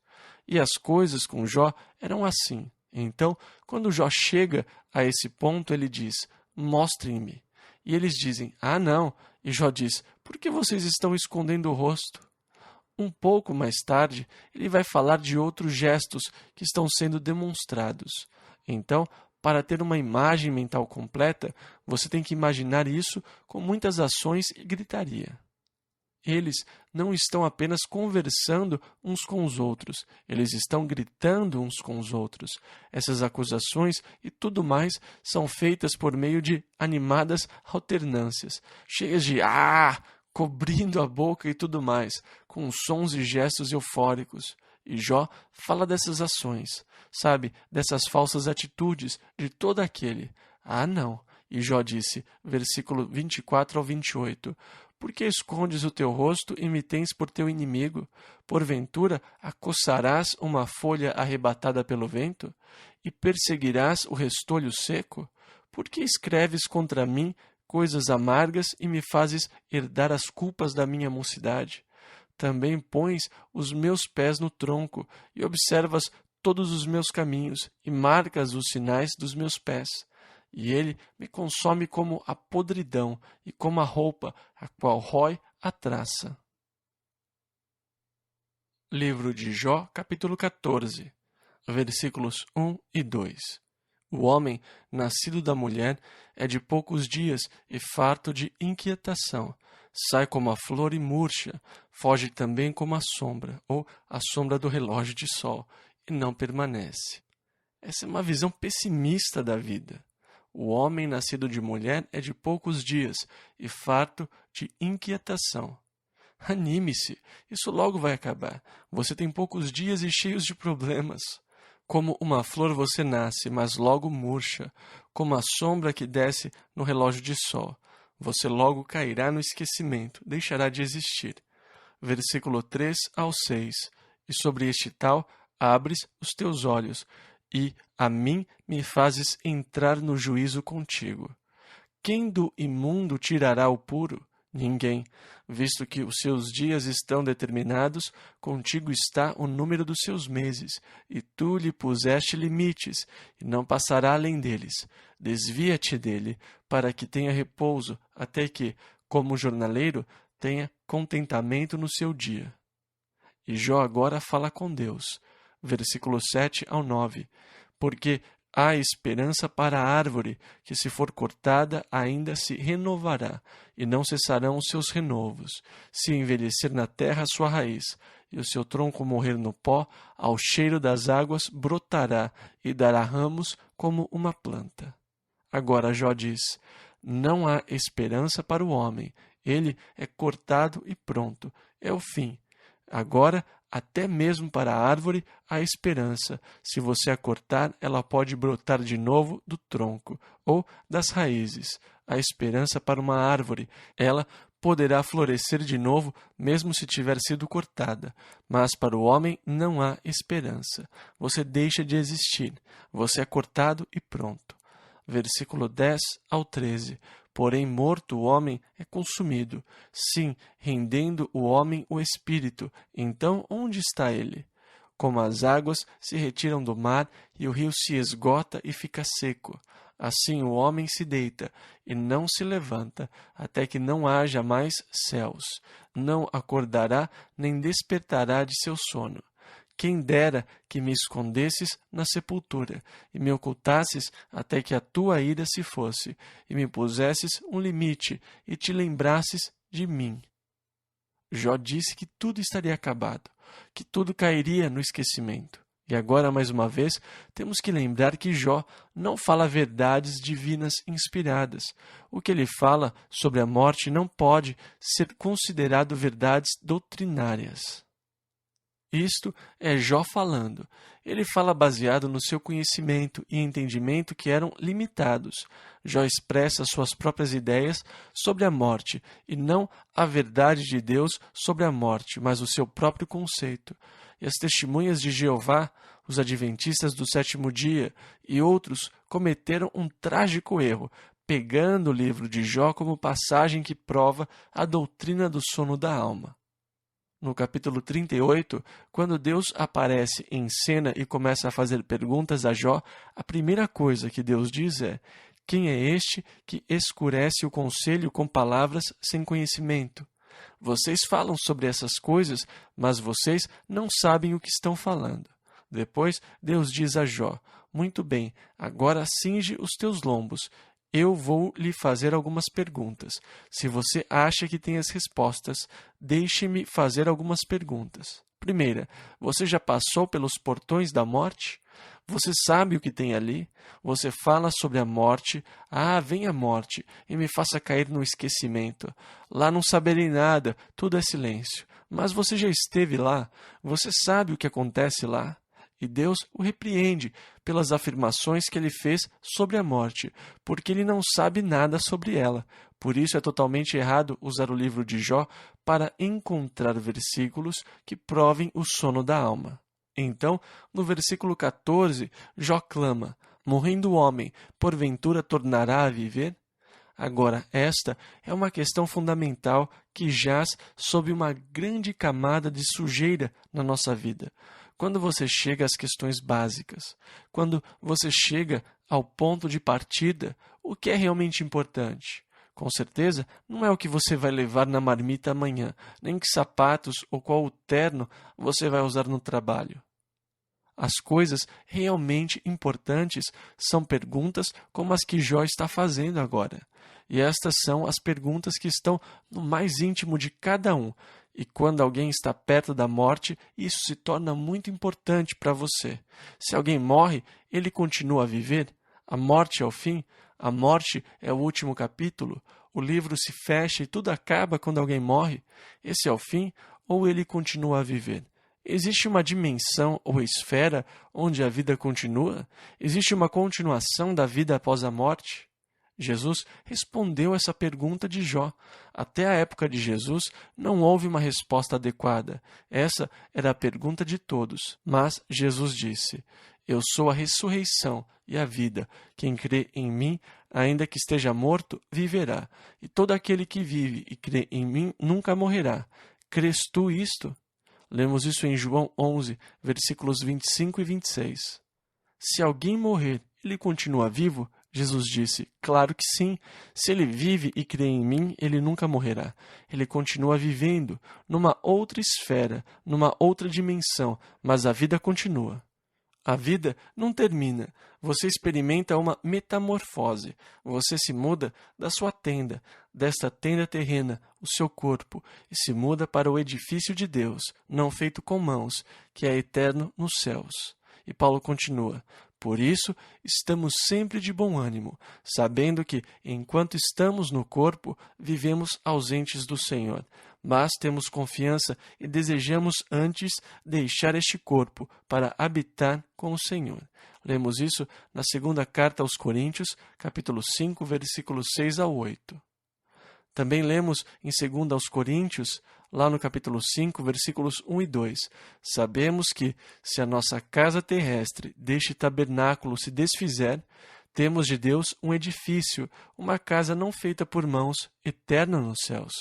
E as coisas com Jó eram assim. Então, quando Jó chega a esse ponto, ele diz: mostrem-me. E eles dizem: ah, não. E Jó diz: por que vocês estão escondendo o rosto? Um pouco mais tarde, ele vai falar de outros gestos que estão sendo demonstrados. Então, para ter uma imagem mental completa, você tem que imaginar isso com muitas ações e gritaria. Eles não estão apenas conversando uns com os outros, eles estão gritando uns com os outros. Essas acusações e tudo mais são feitas por meio de animadas alternâncias, cheias de cobrindo a boca e tudo mais, com sons e gestos eufóricos. E Jó fala dessas ações, sabe, dessas falsas atitudes de todo aquele. Ah, não. E Jó disse, versículo 24 ao 28, por que escondes o teu rosto e me tens por teu inimigo? Porventura, acossarás uma folha arrebatada pelo vento? E perseguirás o restolho seco? Por que escreves contra mim coisas amargas e me fazes herdar as culpas da minha mocidade? Também pões os meus pés no tronco e observas todos os meus caminhos e marcas os sinais dos meus pés. E ele me consome como a podridão e como a roupa, a qual rói a traça. Livro de Jó, capítulo 14, versículos 1 e 2. O homem, nascido da mulher, é de poucos dias e farto de inquietação. Sai como a flor e murcha, foge também como a sombra, ou a sombra do relógio de sol, e não permanece. Essa é uma visão pessimista da vida. O homem nascido de mulher é de poucos dias e farto de inquietação. Anime-se, isso logo vai acabar. Você tem poucos dias e cheios de problemas. Como uma flor você nasce, mas logo murcha, como a sombra que desce no relógio de sol. Você logo cairá no esquecimento, deixará de existir. Versículo 3 ao 6. E sobre este tal, abres os teus olhos, e a mim me fazes entrar no juízo contigo. Quem do imundo tirará o puro? Ninguém. Visto que os seus dias estão determinados, contigo está o número dos seus meses, e tu lhe puseste limites, e não passará além deles. Desvia-te dele, para que tenha repouso, até que, como jornaleiro, tenha contentamento no seu dia. E Jó agora fala com Deus. Versículo 7 ao 9. Porque há esperança para a árvore, que se for cortada ainda se renovará, e não cessarão os seus renovos. Se envelhecer na terra a sua raiz, e o seu tronco morrer no pó, ao cheiro das águas brotará, e dará ramos como uma planta. Agora Jó diz, não há esperança para o homem, ele é cortado e pronto, é o fim. Agora, até mesmo para a árvore há esperança. Se você a cortar, ela pode brotar de novo do tronco ou das raízes. Há esperança para uma árvore. Ela poderá florescer de novo, mesmo se tiver sido cortada. Mas para o homem não há esperança. Você deixa de existir. Você é cortado e pronto. Versículo 10 ao 13. Porém, morto o homem é consumido. Sim, rendendo o homem o espírito. Então, onde está ele? como as águas se retiram do mar e o rio se esgota e fica seco. Assim o homem se deita e não se levanta, até que não haja mais céus. Não acordará nem despertará de seu sono. Quem dera que me escondesses na sepultura, e me ocultasses até que a tua ira se fosse, e me pusesses um limite, e te lembrasses de mim. Jó disse que tudo estaria acabado, que tudo cairia no esquecimento. E agora, mais uma vez, temos que lembrar que Jó não fala verdades divinas inspiradas. O que ele fala sobre a morte não pode ser considerado verdades doutrinárias. Isto é Jó falando. Ele fala baseado no seu conhecimento e entendimento que eram limitados. Jó expressa suas próprias ideias sobre a morte e não a verdade de Deus sobre a morte, mas o seu próprio conceito. E as testemunhas de Jeová, os adventistas do sétimo dia e outros cometeram um trágico erro, pegando o livro de Jó como passagem que prova a doutrina do sono da alma. No capítulo 38, quando Deus aparece em cena e começa a fazer perguntas a Jó, a primeira coisa que Deus diz é: quem é este que escurece o conselho com palavras sem conhecimento? Vocês falam sobre essas coisas, mas vocês não sabem o que estão falando. Depois, Deus diz a Jó: muito bem, agora cinge os teus lombos. Eu vou lhe fazer algumas perguntas. Se você acha que tem as respostas, deixe-me fazer algumas perguntas. Primeira, você já passou pelos portões da morte? Você sabe o que tem ali? Você fala sobre a morte. Ah, vem a morte e me faça cair no esquecimento. Lá não saberei nada, tudo é silêncio. Mas você já esteve lá? Você sabe o que acontece lá? E Deus o repreende pelas afirmações que ele fez sobre a morte, porque ele não sabe nada sobre ela. Por isso é totalmente errado usar o livro de Jó para encontrar versículos que provem o sono da alma. Então, no versículo 14, Jó clama: morrendo o homem, porventura tornará a viver? Agora, esta é uma questão fundamental que jaz sob uma grande camada de sujeira na nossa vida. Quando você chega às questões básicas, quando você chega ao ponto de partida, o que é realmente importante? Com certeza, não é o que você vai levar na marmita amanhã, nem que sapatos ou qual terno você vai usar no trabalho. As coisas realmente importantes são perguntas como as que Jó está fazendo agora. E estas são as perguntas que estão no mais íntimo de cada um. E quando alguém está perto da morte, isso se torna muito importante para você. Se alguém morre, ele continua a viver? A morte é o fim? A morte é o último capítulo? O livro se fecha e tudo acaba quando alguém morre? Esse é o fim ou ele continua a viver? Existe uma dimensão ou esfera onde a vida continua? Existe uma continuação da vida após a morte? Jesus respondeu essa pergunta de Jó. Até a época de Jesus não houve uma resposta adequada. Essa era a pergunta de todos. Mas Jesus disse: eu sou a ressurreição e a vida. Quem crê em mim, ainda que esteja morto, viverá. E todo aquele que vive e crê em mim nunca morrerá. Crês tu isto? Lemos isso em João 11, versículos 25 e 26. Se alguém morrer, ele continua vivo? Jesus disse: claro que sim. Se ele vive e crê em mim, ele nunca morrerá. Ele continua vivendo numa outra esfera, numa outra dimensão, mas a vida continua. A vida não termina. Você experimenta uma metamorfose. Você se muda da sua tenda, desta tenda terrena, o seu corpo, e se muda para o edifício de Deus, não feito com mãos, que é eterno nos céus. E Paulo continua: por isso, estamos sempre de bom ânimo, sabendo que, enquanto estamos no corpo, vivemos ausentes do Senhor. Mas temos confiança e desejamos antes deixar este corpo para habitar com o Senhor. Lemos isso na segunda carta aos Coríntios, capítulo 5, versículos 6 a 8. Também lemos em 2 aos Coríntios, lá no capítulo 5, versículos 1 e 2. Sabemos que, se a nossa casa terrestre deste tabernáculo se desfizer, temos de Deus um edifício, uma casa não feita por mãos, eterna nos céus.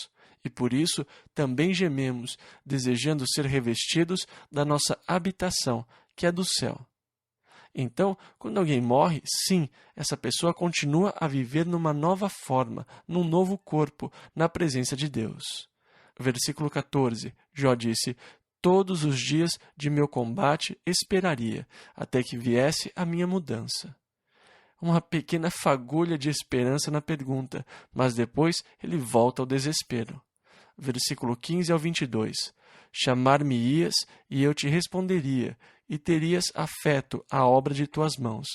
e por isso também gememos, desejando ser revestidos da nossa habitação, que é do céu. Então, quando alguém morre, sim, essa pessoa continua a viver numa nova forma, num novo corpo, na presença de Deus. Versículo 14, Jó disse: todos os dias de meu combate esperaria, até que viesse a minha mudança. Uma pequena fagulha de esperança na pergunta, mas depois ele volta ao desespero. Versículo 15 ao 22. Chamar-me-ias e eu te responderia, e terias afeto à obra de tuas mãos.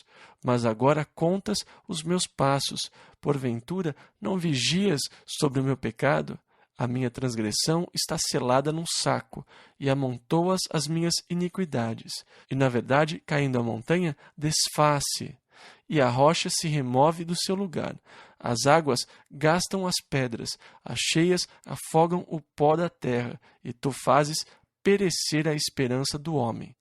Mas agora contas os meus passos. Porventura não vigias sobre o meu pecado? A minha transgressão está selada num saco, e amontoas as minhas iniquidades. E, na verdade, caindo a montanha, desfaz-se, e a rocha se remove do seu lugar. As águas gastam as pedras, as cheias afogam o pó da terra, e tu fazes perecer a esperança do homem.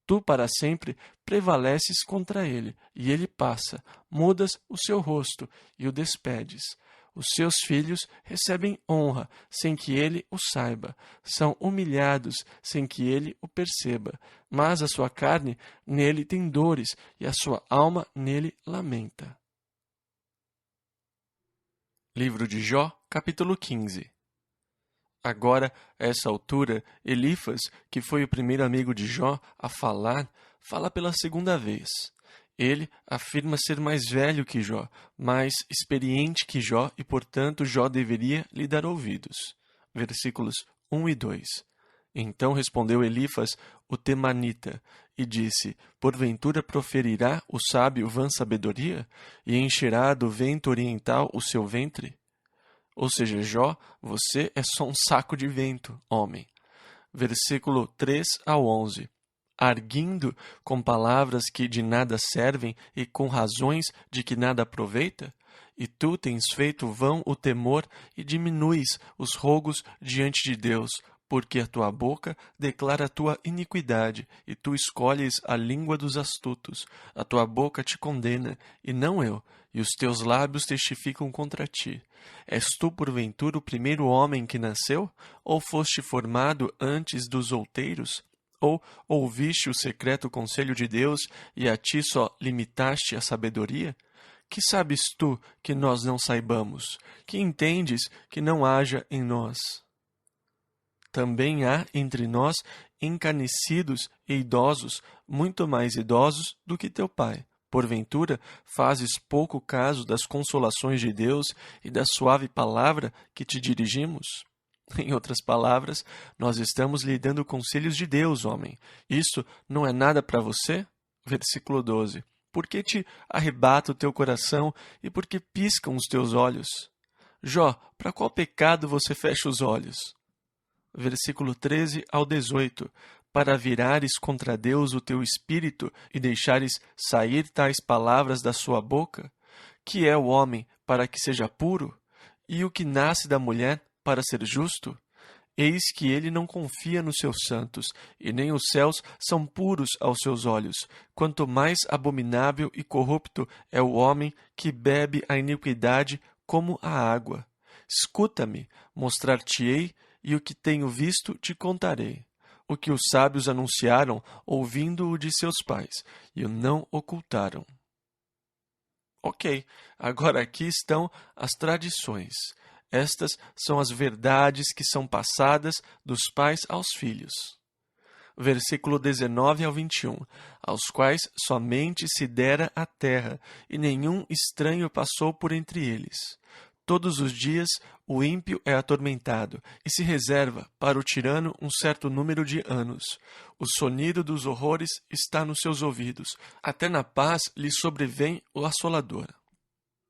Tu para sempre prevaleces contra ele, e ele passa, mudas o seu rosto e o despedes. Os seus filhos recebem honra sem que ele o saiba, são humilhados sem que ele o perceba, mas a sua carne nele tem dores e a sua alma nele lamenta. Livro de Jó, capítulo 15. Agora, a essa altura, Elifas, que foi o primeiro amigo de Jó a falar, fala pela segunda vez. Ele afirma ser mais velho que Jó, mais experiente que Jó e, portanto, Jó deveria lhe dar ouvidos. Versículos 1 e 2. Então respondeu Elifas, o temanita, e disse: porventura proferirá o sábio vã sabedoria, e encherá do vento oriental o seu ventre? Ou seja, Jó, você é só um saco de vento, homem. Versículo 3 ao 11. Arguindo com palavras que de nada servem e com razões de que nada aproveita? E tu tens feito vão o temor e diminuis os rogos diante de Deus, porque a tua boca declara a tua iniquidade, e tu escolhes a língua dos astutos. A tua boca te condena, e não eu, e os teus lábios testificam contra ti. És tu, porventura, o primeiro homem que nasceu? Ou foste formado antes dos outeiros? Ou ouviste o secreto conselho de Deus, e a ti só limitaste a sabedoria? Que sabes tu que nós não saibamos? Que entendes que não haja em nós? Também há entre nós encanecidos e idosos, muito mais idosos do que teu pai. Porventura, fazes pouco caso das consolações de Deus e da suave palavra que te dirigimos? Em outras palavras, nós estamos lhe dando conselhos de Deus, homem. Isto não é nada para você? Versículo 12. Por que te arrebata o teu coração e por que piscam os teus olhos? Jó, para qual pecado você fecha os olhos? Versículo 13 ao 18. Para virares contra Deus o teu espírito e deixares sair tais palavras da sua boca? Que é o homem para que seja puro? E o que nasce da mulher para ser justo? Eis que ele não confia nos seus santos, e nem os céus são puros aos seus olhos. Quanto mais abominável e corrupto é o homem que bebe a iniquidade como a água. Escuta-me, mostrar-te-ei, e o que tenho visto te contarei. O que os sábios anunciaram, ouvindo-o de seus pais, e o não ocultaram. Ok, agora aqui estão as tradições. Estas são as verdades que são passadas dos pais aos filhos. Versículo 19 ao 21. Aos quais somente se dera a terra, e nenhum estranho passou por entre eles. Todos os dias o ímpio é atormentado, e se reserva para o tirano um certo número de anos. O sonido dos horrores está nos seus ouvidos, até na paz lhe sobrevém o assolador.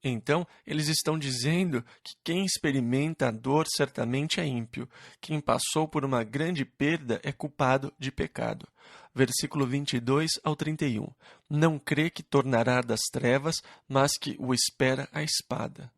Então, eles estão dizendo que quem experimenta a dor certamente é ímpio. Quem passou por uma grande perda é culpado de pecado. Versículo 22 ao 31. Não crê que tornará das trevas, mas que o espera a espada.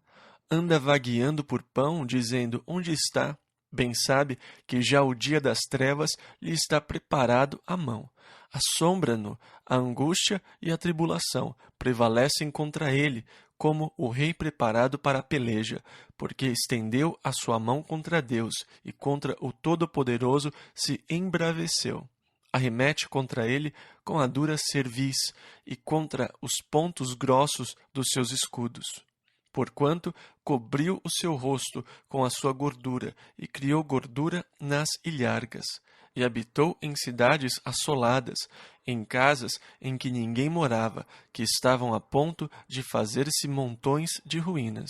Anda vagueando por pão, dizendo, onde está? Bem sabe que já o dia das trevas lhe está preparado à mão. Assombra-no a angústia e a tribulação, prevalecem contra ele, como o rei preparado para a peleja, porque estendeu a sua mão contra Deus e contra o Todo-Poderoso se embraveceu. Arremete contra ele com a dura cerviz e contra os pontos grossos dos seus escudos. Porquanto cobriu o seu rosto com a sua gordura e criou gordura nas ilhargas, e habitou em cidades assoladas, em casas em que ninguém morava, que estavam a ponto de fazer-se montões de ruínas.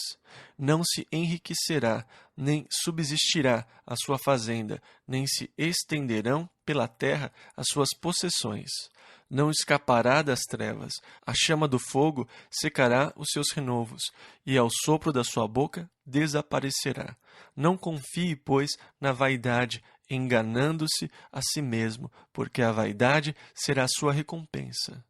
Não se enriquecerá, nem subsistirá a sua fazenda, nem se estenderão pela terra as suas possessões. Não escapará das trevas, a chama do fogo secará os seus renovos, e ao sopro da sua boca desaparecerá. Não confie, pois, na vaidade, enganando-se a si mesmo, porque a vaidade será a sua recompensa.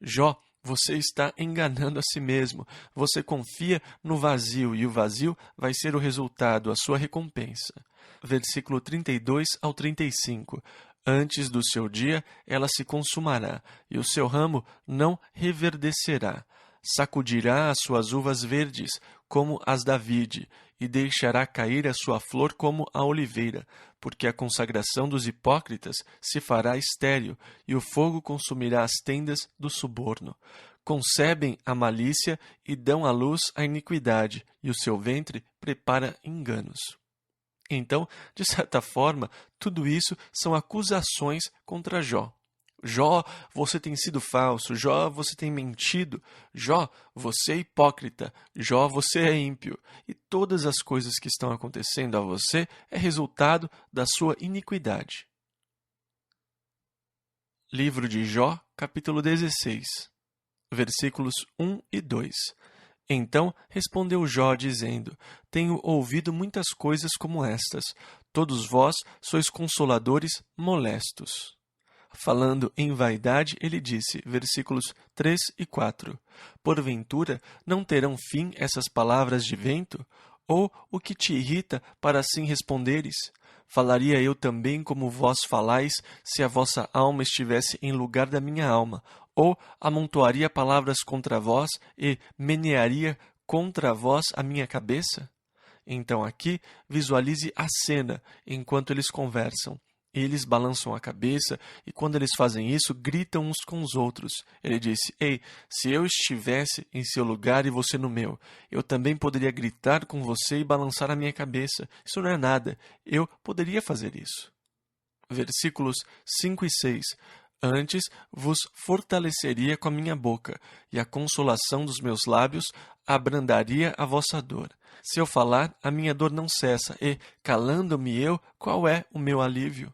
Jó, você está enganando a si mesmo. Você confia no vazio, e o vazio vai ser o resultado, a sua recompensa. Versículo 32 ao 35. Antes do seu dia, ela se consumará, e o seu ramo não reverdecerá. Sacudirá as suas uvas verdes, como as da vide, e deixará cair a sua flor como a oliveira, porque a consagração dos hipócritas se fará estéril, e o fogo consumirá as tendas do suborno. Concebem a malícia e dão à luz a iniquidade, e o seu ventre prepara enganos. Então, de certa forma, tudo isso são acusações contra Jó. Jó, você tem sido falso. Jó, você tem mentido. Jó, você é hipócrita. Jó, você é ímpio. E todas as coisas que estão acontecendo a você é resultado da sua iniquidade. Livro de Jó, capítulo 16, versículos 1 e 2. Então respondeu Jó, dizendo: Tenho ouvido muitas coisas como estas. Todos vós sois consoladores molestos. Falando em vaidade, ele disse, versículos 3 e 4, Porventura não terão fim essas palavras de vento? Ou o que te irrita para assim responderes? Falaria eu também como vós falais, se a vossa alma estivesse em lugar da minha alma, ou amontoaria palavras contra vós e menearia contra vós a minha cabeça? Então aqui visualize a cena enquanto eles conversam. Eles balançam a cabeça e, quando eles fazem isso, gritam uns com os outros. Ele disse: Ei, se eu estivesse em seu lugar e você no meu, eu também poderia gritar com você e balançar a minha cabeça. Isso não é nada. Eu poderia fazer isso. Versículos 5 e 6. Antes vos fortaleceria com a minha boca, e a consolação dos meus lábios abrandaria a vossa dor. Se eu falar, a minha dor não cessa, e, calando-me eu, qual é o meu alívio?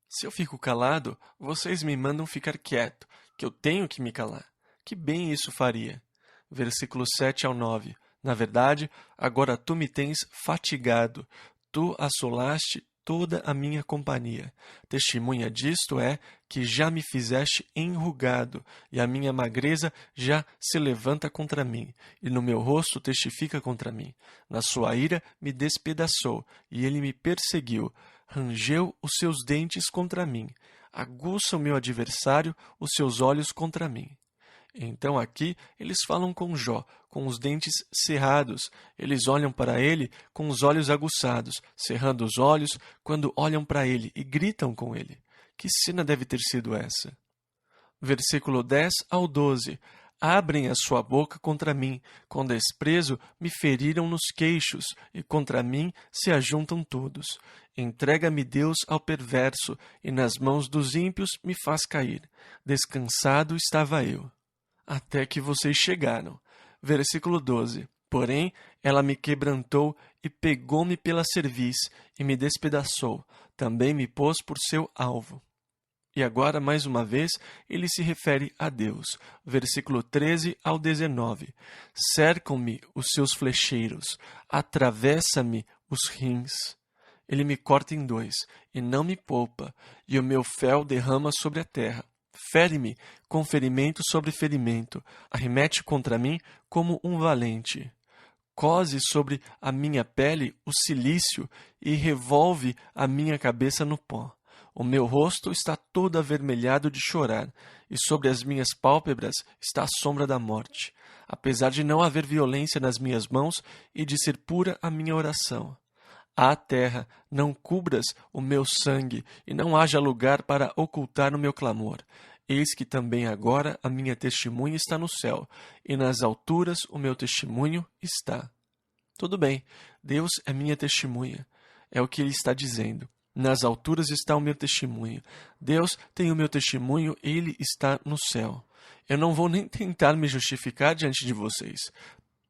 Se eu fico calado, vocês me mandam ficar quieto, que eu tenho que me calar. Que bem isso faria. Versículos 7 ao 9. Na verdade, agora tu me tens fatigado, tu assolaste toda a minha companhia. Testemunha disto é que já me fizeste enrugado, e a minha magreza já se levanta contra mim, e no meu rosto testifica contra mim. Na sua ira me despedaçou, e ele me perseguiu. Rangeu os seus dentes contra mim. Aguça o meu adversário os seus olhos contra mim. Então aqui eles falam com Jó, com os dentes cerrados. Eles olham para ele com os olhos aguçados, cerrando os olhos quando olham para ele e gritam com ele. Que cena deve ter sido essa? Versículo 10 ao 12. Abrem a sua boca contra mim, com desprezo me feriram nos queixos, e contra mim se ajuntam todos. Entrega-me Deus ao perverso, e nas mãos dos ímpios me faz cair. Descansado estava eu. Até que vocês chegaram. Versículo 12. Porém, ela me quebrantou e pegou-me pela cerviz e me despedaçou. Também me pôs por seu alvo. E agora, mais uma vez, ele se refere a Deus. Versículo 13 ao 19. Cercam-me os seus flecheiros, atravessa-me os rins. Ele me corta em dois, e não me poupa, e o meu fel derrama sobre a terra. Fere-me com ferimento sobre ferimento, arremete contra mim como um valente. Cose sobre a minha pele o cilício e revolve a minha cabeça no pó. O meu rosto está todo avermelhado de chorar, e sobre as minhas pálpebras está a sombra da morte, apesar de não haver violência nas minhas mãos e de ser pura a minha oração. Ah, terra, não cubras o meu sangue, e não haja lugar para ocultar o meu clamor. Eis que também agora a minha testemunha está no céu, e nas alturas o meu testemunho está. Tudo bem, Deus é minha testemunha. É o que ele está dizendo. Nas alturas está o meu testemunho. Deus tem o meu testemunho, ele está no céu. Eu não vou nem tentar me justificar diante de vocês.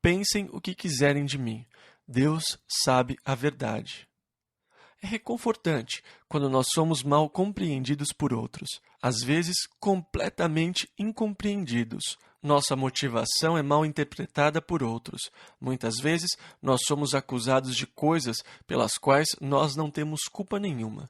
Pensem o que quiserem de mim. Deus sabe a verdade. É reconfortante quando nós somos mal compreendidos por outros, às vezes completamente incompreendidos. Nossa motivação é mal interpretada por outros. Muitas vezes nós somos acusados de coisas pelas quais nós não temos culpa nenhuma.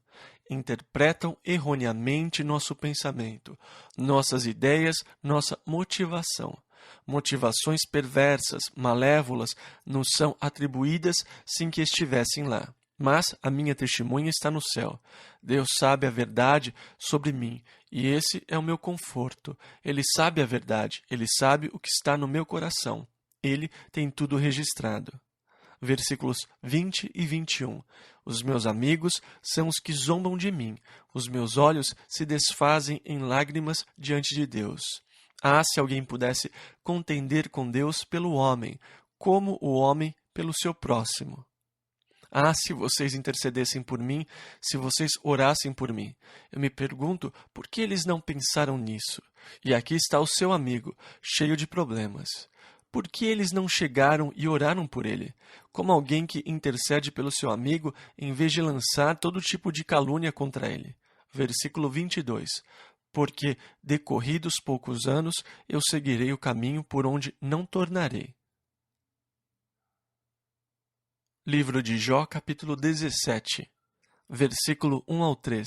Interpretam erroneamente nosso pensamento, nossas ideias, nossa motivação. Motivações perversas, malévolas, nos são atribuídas sem que estivessem lá. Mas a minha testemunha está no céu. Deus sabe a verdade sobre mim, e esse é o meu conforto. Ele sabe a verdade, ele sabe o que está no meu coração. Ele tem tudo registrado. Versículos 20 e 21. Os meus amigos são os que zombam de mim. Os meus olhos se desfazem em lágrimas diante de Deus. Ah, se alguém pudesse contender com Deus pelo homem, como o homem pelo seu próximo. Ah, se vocês intercedessem por mim, se vocês orassem por mim. Eu me pergunto por que eles não pensaram nisso. E aqui está o seu amigo, cheio de problemas. Por que eles não chegaram e oraram por ele? Como alguém que intercede pelo seu amigo em vez de lançar todo tipo de calúnia contra ele. Versículo 22. Porque, decorridos poucos anos, eu seguirei o caminho por onde não tornarei. Livro de Jó, capítulo 17, versículo 1 ao 3.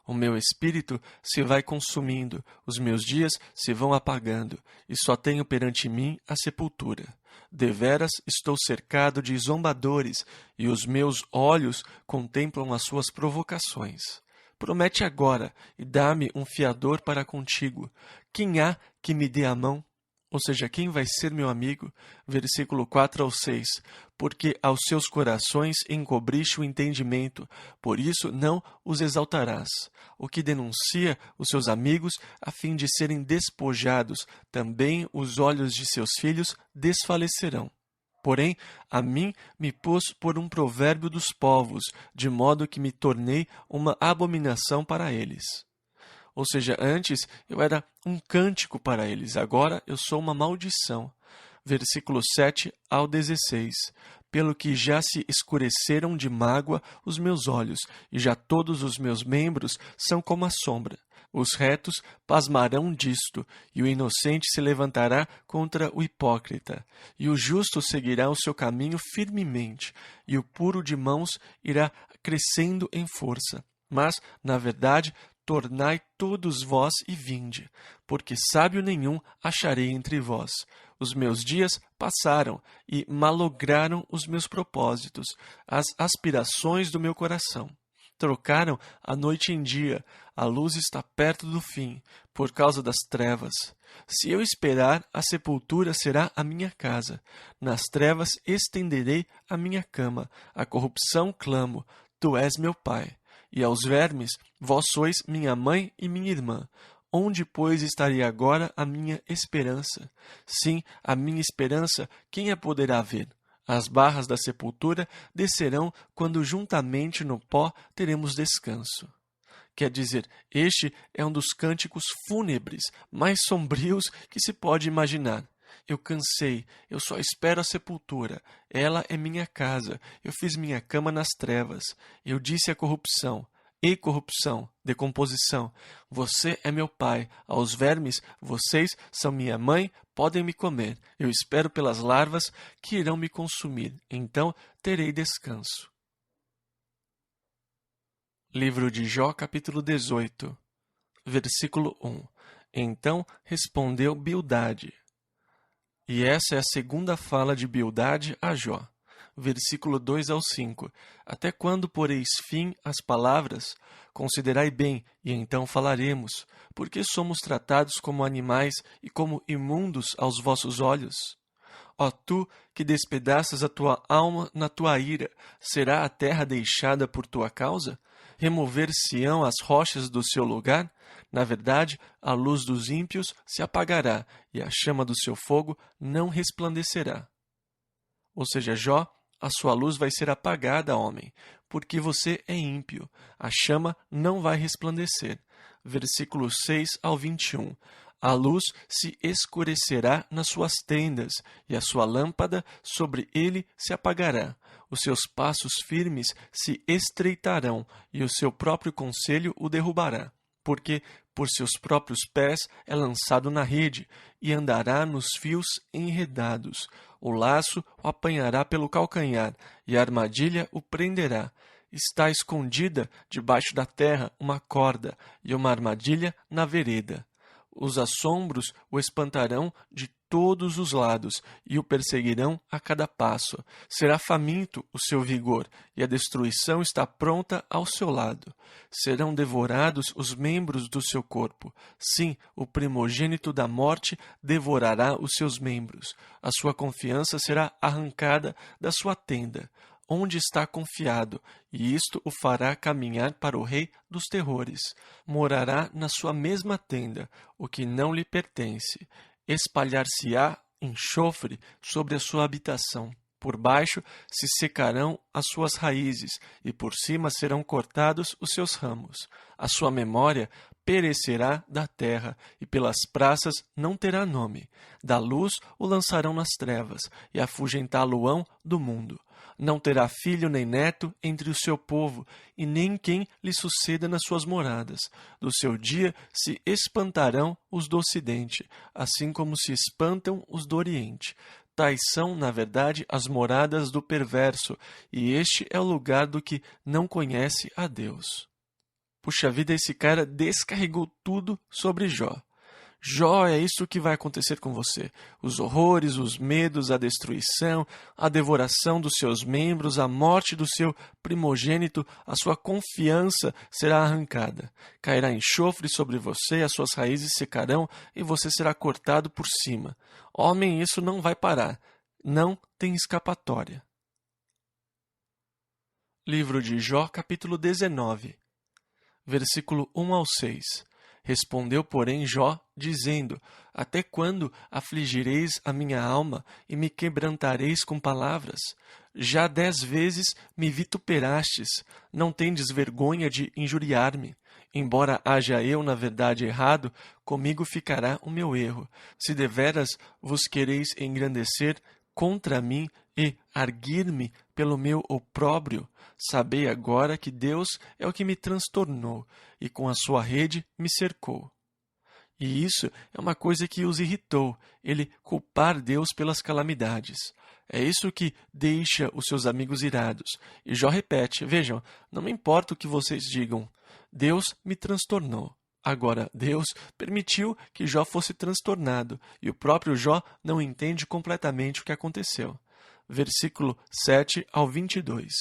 O meu espírito se vai consumindo, os meus dias se vão apagando, e só tenho perante mim a sepultura. Deveras estou cercado de zombadores, e os meus olhos contemplam as suas provocações. Promete agora, e dá-me um fiador para contigo. Quem há que me dê a mão? Ou seja, quem vai ser meu amigo? Versículo 4 ao 6. Porque aos seus corações encobriste o entendimento, por isso não os exaltarás. O que denuncia os seus amigos, a fim de serem despojados, também os olhos de seus filhos desfalecerão. Porém, a mim me pôs por um provérbio dos povos, de modo que me tornei uma abominação para eles. Ou seja, antes eu era um cântico para eles, agora eu sou uma maldição. Versículo 7 ao 16. Pelo que já se escureceram de mágoa os meus olhos, e já todos os meus membros são como a sombra. Os retos pasmarão disto, e o inocente se levantará contra o hipócrita. E o justo seguirá o seu caminho firmemente, e o puro de mãos irá crescendo em força. Mas, na verdade, tornai todos vós e vinde, porque sábio nenhum acharei entre vós. Os meus dias passaram e malograram os meus propósitos, as aspirações do meu coração. Trocaram a noite em dia, a luz está perto do fim, por causa das trevas. Se eu esperar, a sepultura será a minha casa. Nas trevas estenderei a minha cama, a corrupção clamo, tu és meu pai. E aos vermes, vós sois minha mãe e minha irmã. Onde, pois, estaria agora a minha esperança? Sim, a minha esperança, quem a poderá ver? As barras da sepultura descerão quando juntamente no pó teremos descanso. Quer dizer, este é um dos cânticos fúnebres mais sombrios que se pode imaginar. Eu cansei, eu só espero a sepultura. Ela é minha casa. Eu fiz minha cama nas trevas. Eu disse à corrupção: Ei, corrupção, decomposição, você é meu pai. Aos vermes, vocês são minha mãe, podem me comer. Eu espero pelas larvas que irão me consumir. Então terei descanso. Livro de Jó, capítulo 18, versículo 1. Então respondeu Bildade. E essa é a segunda fala de Bildade a Jó. versículo 2 ao 5. Até quando poreis fim às palavras? Considerai bem, e então falaremos. Porque somos tratados como animais e como imundos aos vossos olhos? Ó tu, que despedaças a tua alma na tua ira, será a terra deixada por tua causa? Remover-se-ão as rochas do seu lugar? Na verdade, a luz dos ímpios se apagará, e a chama do seu fogo não resplandecerá. Ou seja, Jó, a sua luz vai ser apagada, homem, porque você é ímpio. A chama não vai resplandecer. Versículos 6 ao 21. A luz se escurecerá nas suas tendas, e a sua lâmpada sobre ele se apagará. Os seus passos firmes se estreitarão, e o seu próprio conselho o derrubará. Porque por seus próprios pés é lançado na rede, e andará nos fios enredados. O laço o apanhará pelo calcanhar, e a armadilha o prenderá. Está escondida debaixo da terra uma corda, e uma armadilha na vereda. Os assombros o espantarão de todos os lados e o perseguirão a cada passo. Será faminto o seu vigor, e a destruição está pronta ao seu lado. Serão devorados os membros do seu corpo. Sim, o primogênito da morte devorará os seus membros. A sua confiança será arrancada da sua tenda, onde está confiado, e isto o fará caminhar para o rei dos terrores. Morará na sua mesma tenda, o que não lhe pertence. Espalhar-se-á enxofre sobre a sua habitação. Por baixo se secarão as suas raízes, e por cima serão cortados os seus ramos. A sua memória perecerá da terra, e pelas praças não terá nome. Da luz o lançarão nas trevas, e afugentá-lo-ão do mundo. Não terá filho nem neto entre o seu povo, e nem quem lhe suceda nas suas moradas. Do seu dia se espantarão os do ocidente, assim como se espantam os do oriente. Tais são, na verdade, as moradas do perverso, e este é o lugar do que não conhece a Deus. Puxa vida, esse cara descarregou tudo sobre Jó. Jó, é isso que vai acontecer com você. Os horrores, os medos, a destruição, a devoração dos seus membros, a morte do seu primogênito, a sua confiança será arrancada. Cairá enxofre sobre você, as suas raízes secarão e você será cortado por cima. Homem, isso não vai parar. Não tem escapatória. Livro de Jó, capítulo 19, versículo 1 ao 6. Respondeu, porém, Jó, dizendo: Até quando afligireis a minha alma e me quebrantareis com palavras? Já 10 vezes me vituperastes, não tendes vergonha de injuriar-me. Embora haja eu, na verdade, errado, comigo ficará o meu erro. Se deveras vos quereis engrandecer contra mim e arguir-me pelo meu opróbrio, sabei agora que Deus é o que me transtornou e com a sua rede me cercou. E isso é uma coisa que os irritou, ele culpar Deus pelas calamidades. É isso que deixa os seus amigos irados. E Jó repete, vejam, não me importa o que vocês digam, Deus me transtornou. Agora, Deus permitiu que Jó fosse transtornado, e o próprio Jó não entende completamente o que aconteceu. Versículo 7 ao 22.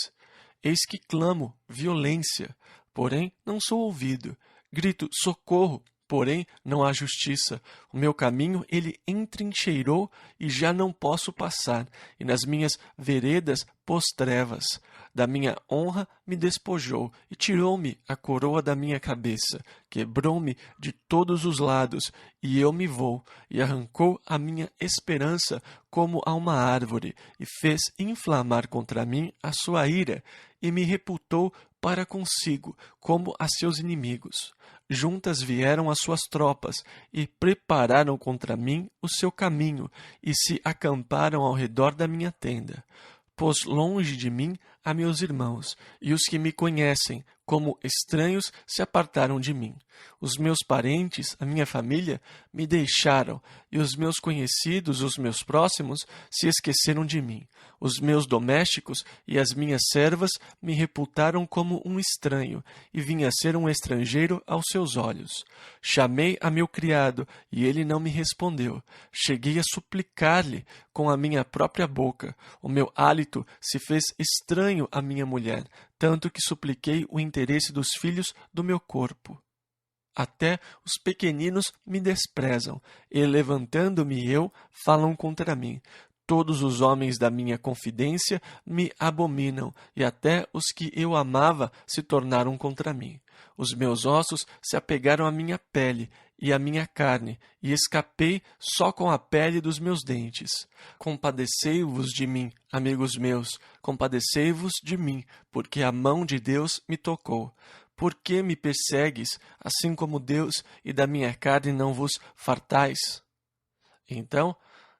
Eis que clamo violência, porém não sou ouvido. Grito socorro, porém não há justiça. O meu caminho ele entrincheirou e já não posso passar, e nas minhas veredas pôs trevas. Da minha honra me despojou e tirou-me a coroa da minha cabeça. Quebrou-me de todos os lados, e eu me vou, e arrancou a minha esperança como a uma árvore, e fez inflamar contra mim a sua ira, e me reputou para consigo, como a seus inimigos. Juntas vieram as suas tropas, e prepararam contra mim o seu caminho, e se acamparam ao redor da minha tenda. Pôs longe de mim a meus irmãos, e os que me conhecem como estranhos se apartaram de mim. Os meus parentes, a minha família, me deixaram, e os meus conhecidos, os meus próximos, se esqueceram de mim. Os meus domésticos e as minhas servas me reputaram como um estranho, e vim a ser um estrangeiro aos seus olhos. Chamei a meu criado, e ele não me respondeu. Cheguei a suplicar-lhe com a minha própria boca. O meu hálito se fez estranho à minha mulher, tanto que supliquei o interesse dos filhos do meu corpo. Até os pequeninos me desprezam, e levantando-me eu, falam contra mim. Todos os homens da minha confidência me abominam, e até os que eu amava se tornaram contra mim. Os meus ossos se apegaram à minha pele e à minha carne, e escapei só com a pele dos meus dentes. Compadecei-vos de mim, amigos meus, compadecei-vos de mim, porque a mão de Deus me tocou. Por que me persegues, assim como Deus, e da minha carne não vos fartais? Então,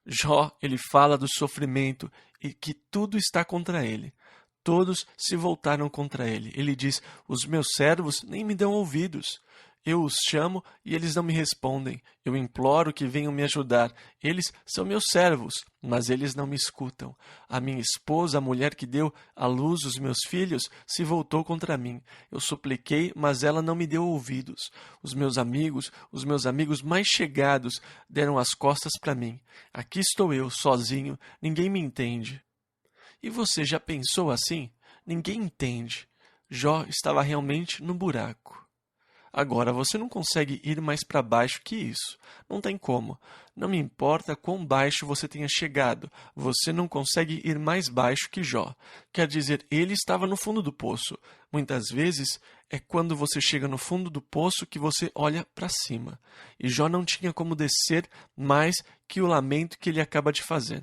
Jó, ele fala do sofrimento e que tudo está contra ele. Todos se voltaram contra ele. Ele diz, os meus servos nem me dão ouvidos. Eu os chamo e eles não me respondem. Eu imploro que venham me ajudar. Eles são meus servos, mas eles não me escutam. A minha esposa, a mulher que deu à luz os meus filhos, se voltou contra mim. Eu supliquei, mas ela não me deu ouvidos. Os meus amigos mais chegados, deram as costas para mim. Aqui estou eu, sozinho, ninguém me entende. E você já pensou assim? Ninguém entende. Jó estava realmente no buraco. Agora, você não consegue ir mais para baixo que isso. Não tem como. Não me importa quão baixo você tenha chegado. Você não consegue ir mais baixo que Jó. Quer dizer, ele estava no fundo do poço. Muitas vezes, é quando você chega no fundo do poço que você olha para cima. E Jó não tinha como descer mais que o lamento que ele acaba de fazer.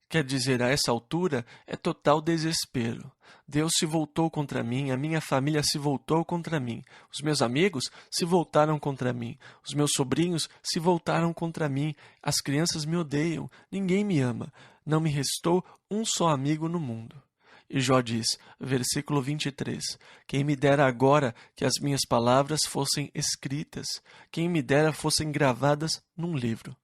Quer dizer, a essa altura, é total desespero. Deus se voltou contra mim, a minha família se voltou contra mim, os meus amigos se voltaram contra mim, os meus sobrinhos se voltaram contra mim, as crianças me odeiam, ninguém me ama, não me restou um só amigo no mundo. E Jó diz, versículo 23, quem me dera agora que as minhas palavras fossem escritas, quem me dera fossem gravadas num livro.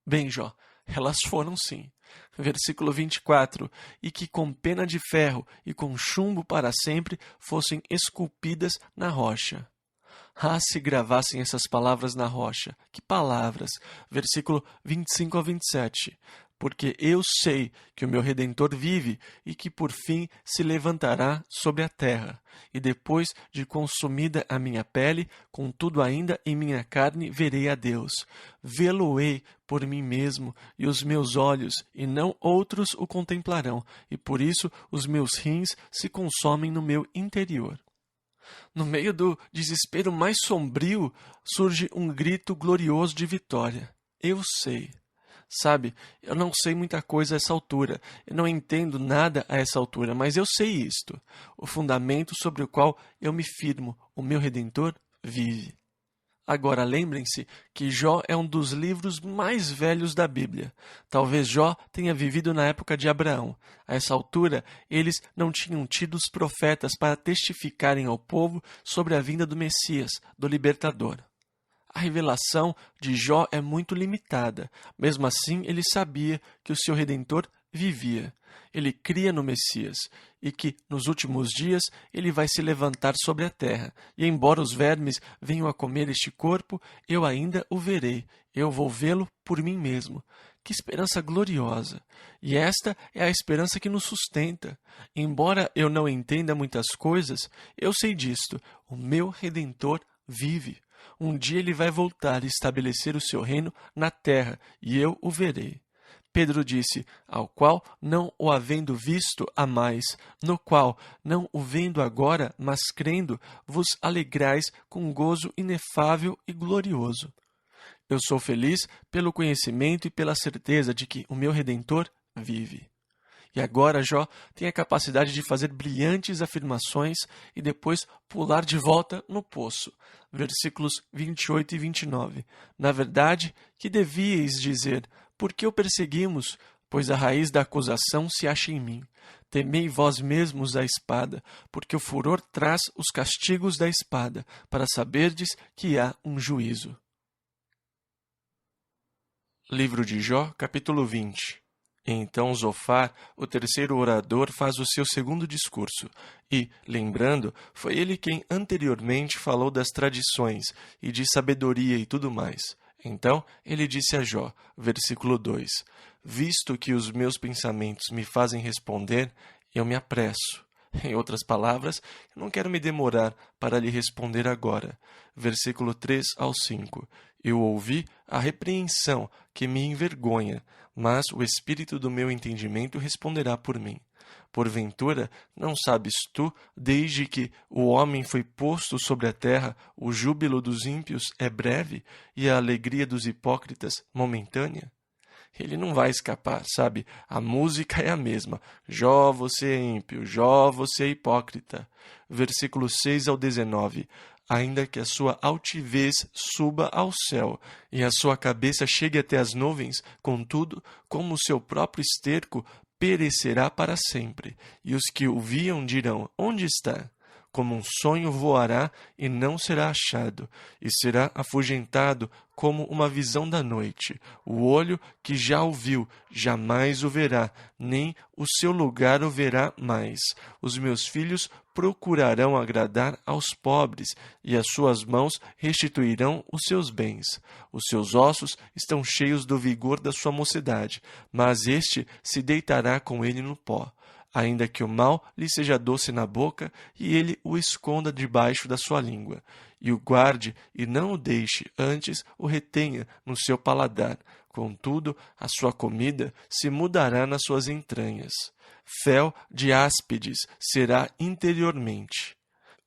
Bem, Jó, elas foram sim. Versículo 24, e que com pena de ferro e com chumbo para sempre fossem esculpidas na rocha. Ah, se gravassem essas palavras na rocha. Que palavras! Versículo 25 a 27. Porque eu sei que o meu Redentor vive e que por fim se levantará sobre a terra. E depois de consumida a minha pele, contudo ainda em minha carne verei a Deus. Vê-lo-ei por mim mesmo, e os meus olhos, e não outros o contemplarão, e por isso os meus rins se consomem no meu interior. No meio do desespero mais sombrio, surge um grito glorioso de vitória. Eu sei. Sabe, eu não sei muita coisa a essa altura, eu não entendo nada a essa altura, mas eu sei isto. O fundamento sobre o qual eu me firmo, o meu Redentor, vive. Agora, lembrem-se que Jó é um dos livros mais velhos da Bíblia. Talvez Jó tenha vivido na época de Abraão. A essa altura, eles não tinham tido os profetas para testificarem ao povo sobre a vinda do Messias, do Libertador. A revelação de Jó é muito limitada. Mesmo assim, ele sabia que o seu Redentor vivia. Ele cria no Messias e que, nos últimos dias, ele vai se levantar sobre a terra. E embora os vermes venham a comer este corpo, eu ainda o verei. Eu vou vê-lo por mim mesmo. Que esperança gloriosa! E esta é a esperança que nos sustenta. Embora eu não entenda muitas coisas, eu sei disto. O meu Redentor vive. Um dia ele vai voltar e estabelecer o seu reino na terra, e eu o verei. Pedro disse, ao qual, não o havendo visto, amais, no qual, não o vendo agora, mas crendo, vos alegrais com gozo inefável e glorioso. Eu sou feliz pelo conhecimento e pela certeza de que o meu Redentor vive. E agora Jó tem a capacidade de fazer brilhantes afirmações e depois pular de volta no poço. Versículos 28 e 29. Na verdade, que devíeis dizer, por que o perseguimos? pois a raiz da acusação se acha em mim. Temei vós mesmos a espada, porque o furor traz os castigos da espada, para saberdes que há um juízo. Livro de Jó, capítulo 20. Então Zofar, o terceiro orador, faz o seu segundo discurso, e, lembrando, foi ele quem anteriormente falou das tradições, e de sabedoria e tudo mais. Então ele disse a Jó, versículo 2, visto que os meus pensamentos me fazem responder, eu me apresso. Em outras palavras, eu não quero me demorar para lhe responder agora. Versículo 3 ao 5. Eu ouvi a repreensão que me envergonha, mas o espírito do meu entendimento responderá por mim. Porventura, não sabes tu, desde que o homem foi posto sobre a terra, o júbilo dos ímpios é breve e a alegria dos hipócritas momentânea? Ele não vai escapar, sabe? A música é a mesma. Jó, você é ímpio. Jó, você é hipócrita. Versículos 6 ao 19. Ainda que a sua altivez suba ao céu e a sua cabeça chegue até as nuvens, contudo, como o seu próprio esterco, perecerá para sempre. E os que o viam dirão, onde está? Como um sonho voará e não será achado, e será afugentado como uma visão da noite. O olho que já o viu, jamais o verá, nem o seu lugar o verá mais. Os meus filhos procurarão agradar aos pobres, e as suas mãos restituirão os seus bens. Os seus ossos estão cheios do vigor da sua mocidade, mas este se deitará com ele no pó. Ainda que o mal lhe seja doce na boca, e ele o esconda debaixo da sua língua, e o guarde e não o deixe, antes o retenha no seu paladar. Contudo, a sua comida se mudará nas suas entranhas. Fel de áspides será interiormente.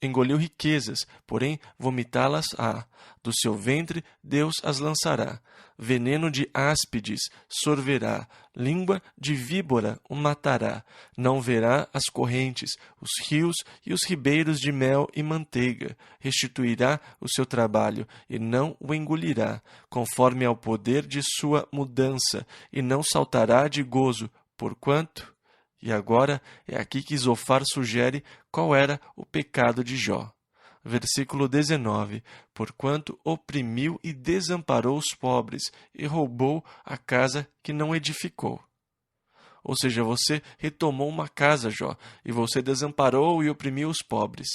Engoliu riquezas, porém vomitá-las-á. Do seu ventre Deus as lançará. Veneno de áspides sorverá. Língua de víbora o matará. Não verá as correntes, os rios e os ribeiros de mel e manteiga. Restituirá o seu trabalho e não o engolirá, conforme ao poder de sua mudança, e não saltará de gozo, porquanto... E agora é aqui que Zofar sugere qual era o pecado de Jó. Versículo 19. Porquanto oprimiu e desamparou os pobres e roubou a casa que não edificou. Ou seja, você retomou uma casa, Jó, e você desamparou e oprimiu os pobres.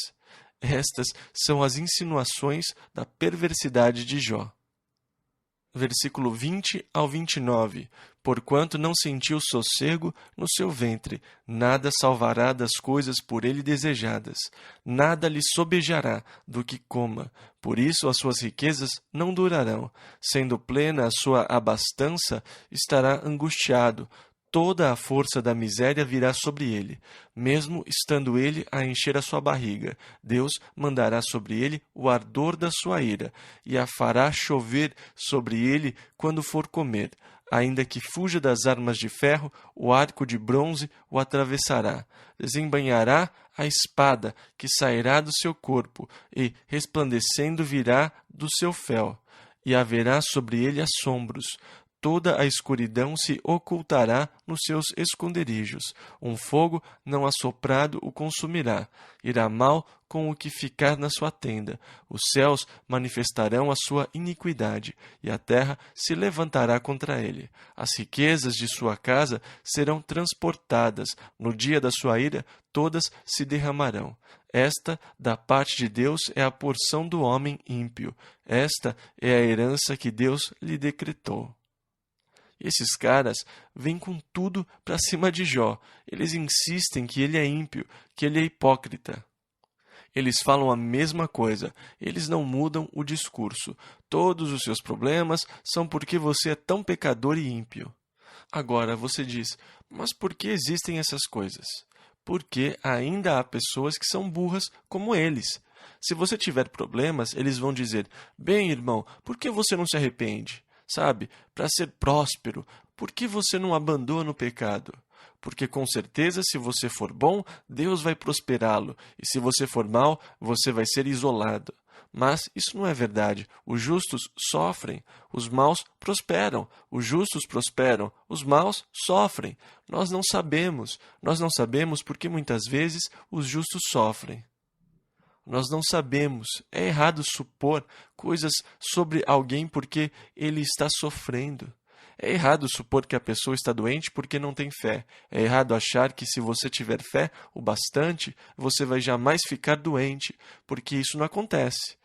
Estas são as insinuações da perversidade de Jó. Versículo 20 ao 29. Porquanto não sentiu sossego no seu ventre, nada salvará das coisas por ele desejadas, nada lhe sobejará do que coma. Por isso as suas riquezas não durarão. Sendo plena a sua abastança, estará angustiado. Toda a força da miséria virá sobre ele, mesmo estando ele a encher a sua barriga. Deus mandará sobre ele o ardor da sua ira, e a fará chover sobre ele quando for comer. Ainda que fuja das armas de ferro, o arco de bronze o atravessará. Desembainhará a espada que sairá do seu corpo, e resplandecendo virá do seu fel, e haverá sobre ele assombros. Toda a escuridão se ocultará nos seus esconderijos. Um fogo não assoprado o consumirá. Irá mal com o que ficar na sua tenda. Os céus manifestarão a sua iniquidade, e a terra se levantará contra ele. As riquezas de sua casa serão transportadas. No dia da sua ira, todas se derramarão. Esta, da parte de Deus, é a porção do homem ímpio. Esta é a herança que Deus lhe decretou. E esses caras vêm com tudo para cima de Jó. Eles insistem que ele é ímpio, que ele é hipócrita. Eles falam a mesma coisa. Eles não mudam o discurso. Todos os seus problemas são porque você é tão pecador e ímpio. Agora você diz, mas por que existem essas coisas? Porque ainda há pessoas que são burras como eles. Se você tiver problemas, eles vão dizer, bem, irmão, por que você não se arrepende? Sabe, para ser próspero, por que você não abandona o pecado? Porque com certeza, se você for bom, Deus vai prosperá-lo, e se você for mau, você vai ser isolado. Mas isso não é verdade. Os justos sofrem, os maus prosperam. Os justos prosperam, os maus sofrem. Nós não sabemos porque muitas vezes os justos sofrem. Nós não sabemos. É errado supor coisas sobre alguém porque ele está sofrendo. É errado supor que a pessoa está doente porque não tem fé. É errado achar que se você tiver fé o bastante, você vai jamais ficar doente, porque isso não acontece.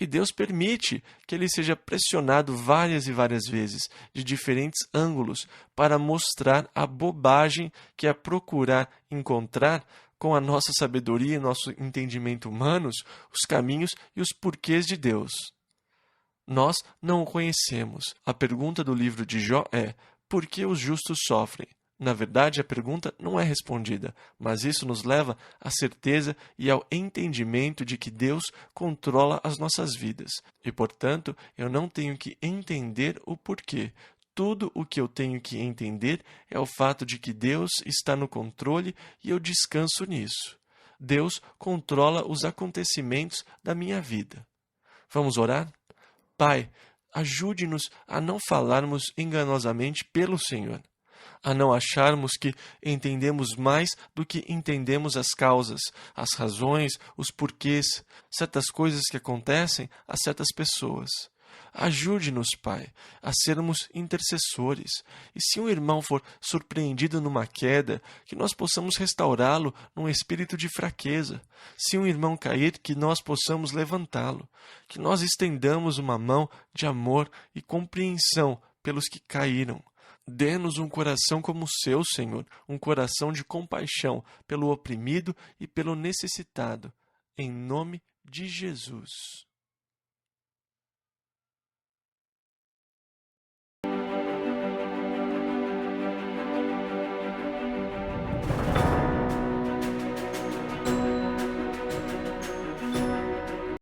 E Deus permite que ele seja pressionado várias e várias vezes, de diferentes ângulos, para mostrar a bobagem que é procurar encontrar com a nossa sabedoria e nosso entendimento humanos, os caminhos e os porquês de Deus. Nós não o conhecemos. A pergunta do livro de Jó é: por que os justos sofrem? Na verdade, a pergunta não é respondida, mas isso nos leva à certeza e ao entendimento de que Deus controla as nossas vidas. E, portanto, eu não tenho que entender o porquê. Tudo o que eu tenho que entender é o fato de que Deus está no controle e eu descanso nisso. Deus controla os acontecimentos da minha vida. Vamos orar? Pai, ajude-nos a não falarmos enganosamente pelo Senhor, a não acharmos que entendemos mais do que entendemos as causas, as razões, os porquês, certas coisas que acontecem a certas pessoas. Ajude-nos, Pai, a sermos intercessores. E se um irmão for surpreendido numa queda, que nós possamos restaurá-lo num espírito de fraqueza. Se um irmão cair, que nós possamos levantá-lo. Que nós estendamos uma mão de amor e compreensão pelos que caíram. Dê-nos um coração como o seu, Senhor, um coração de compaixão pelo oprimido e pelo necessitado. Em nome de Jesus.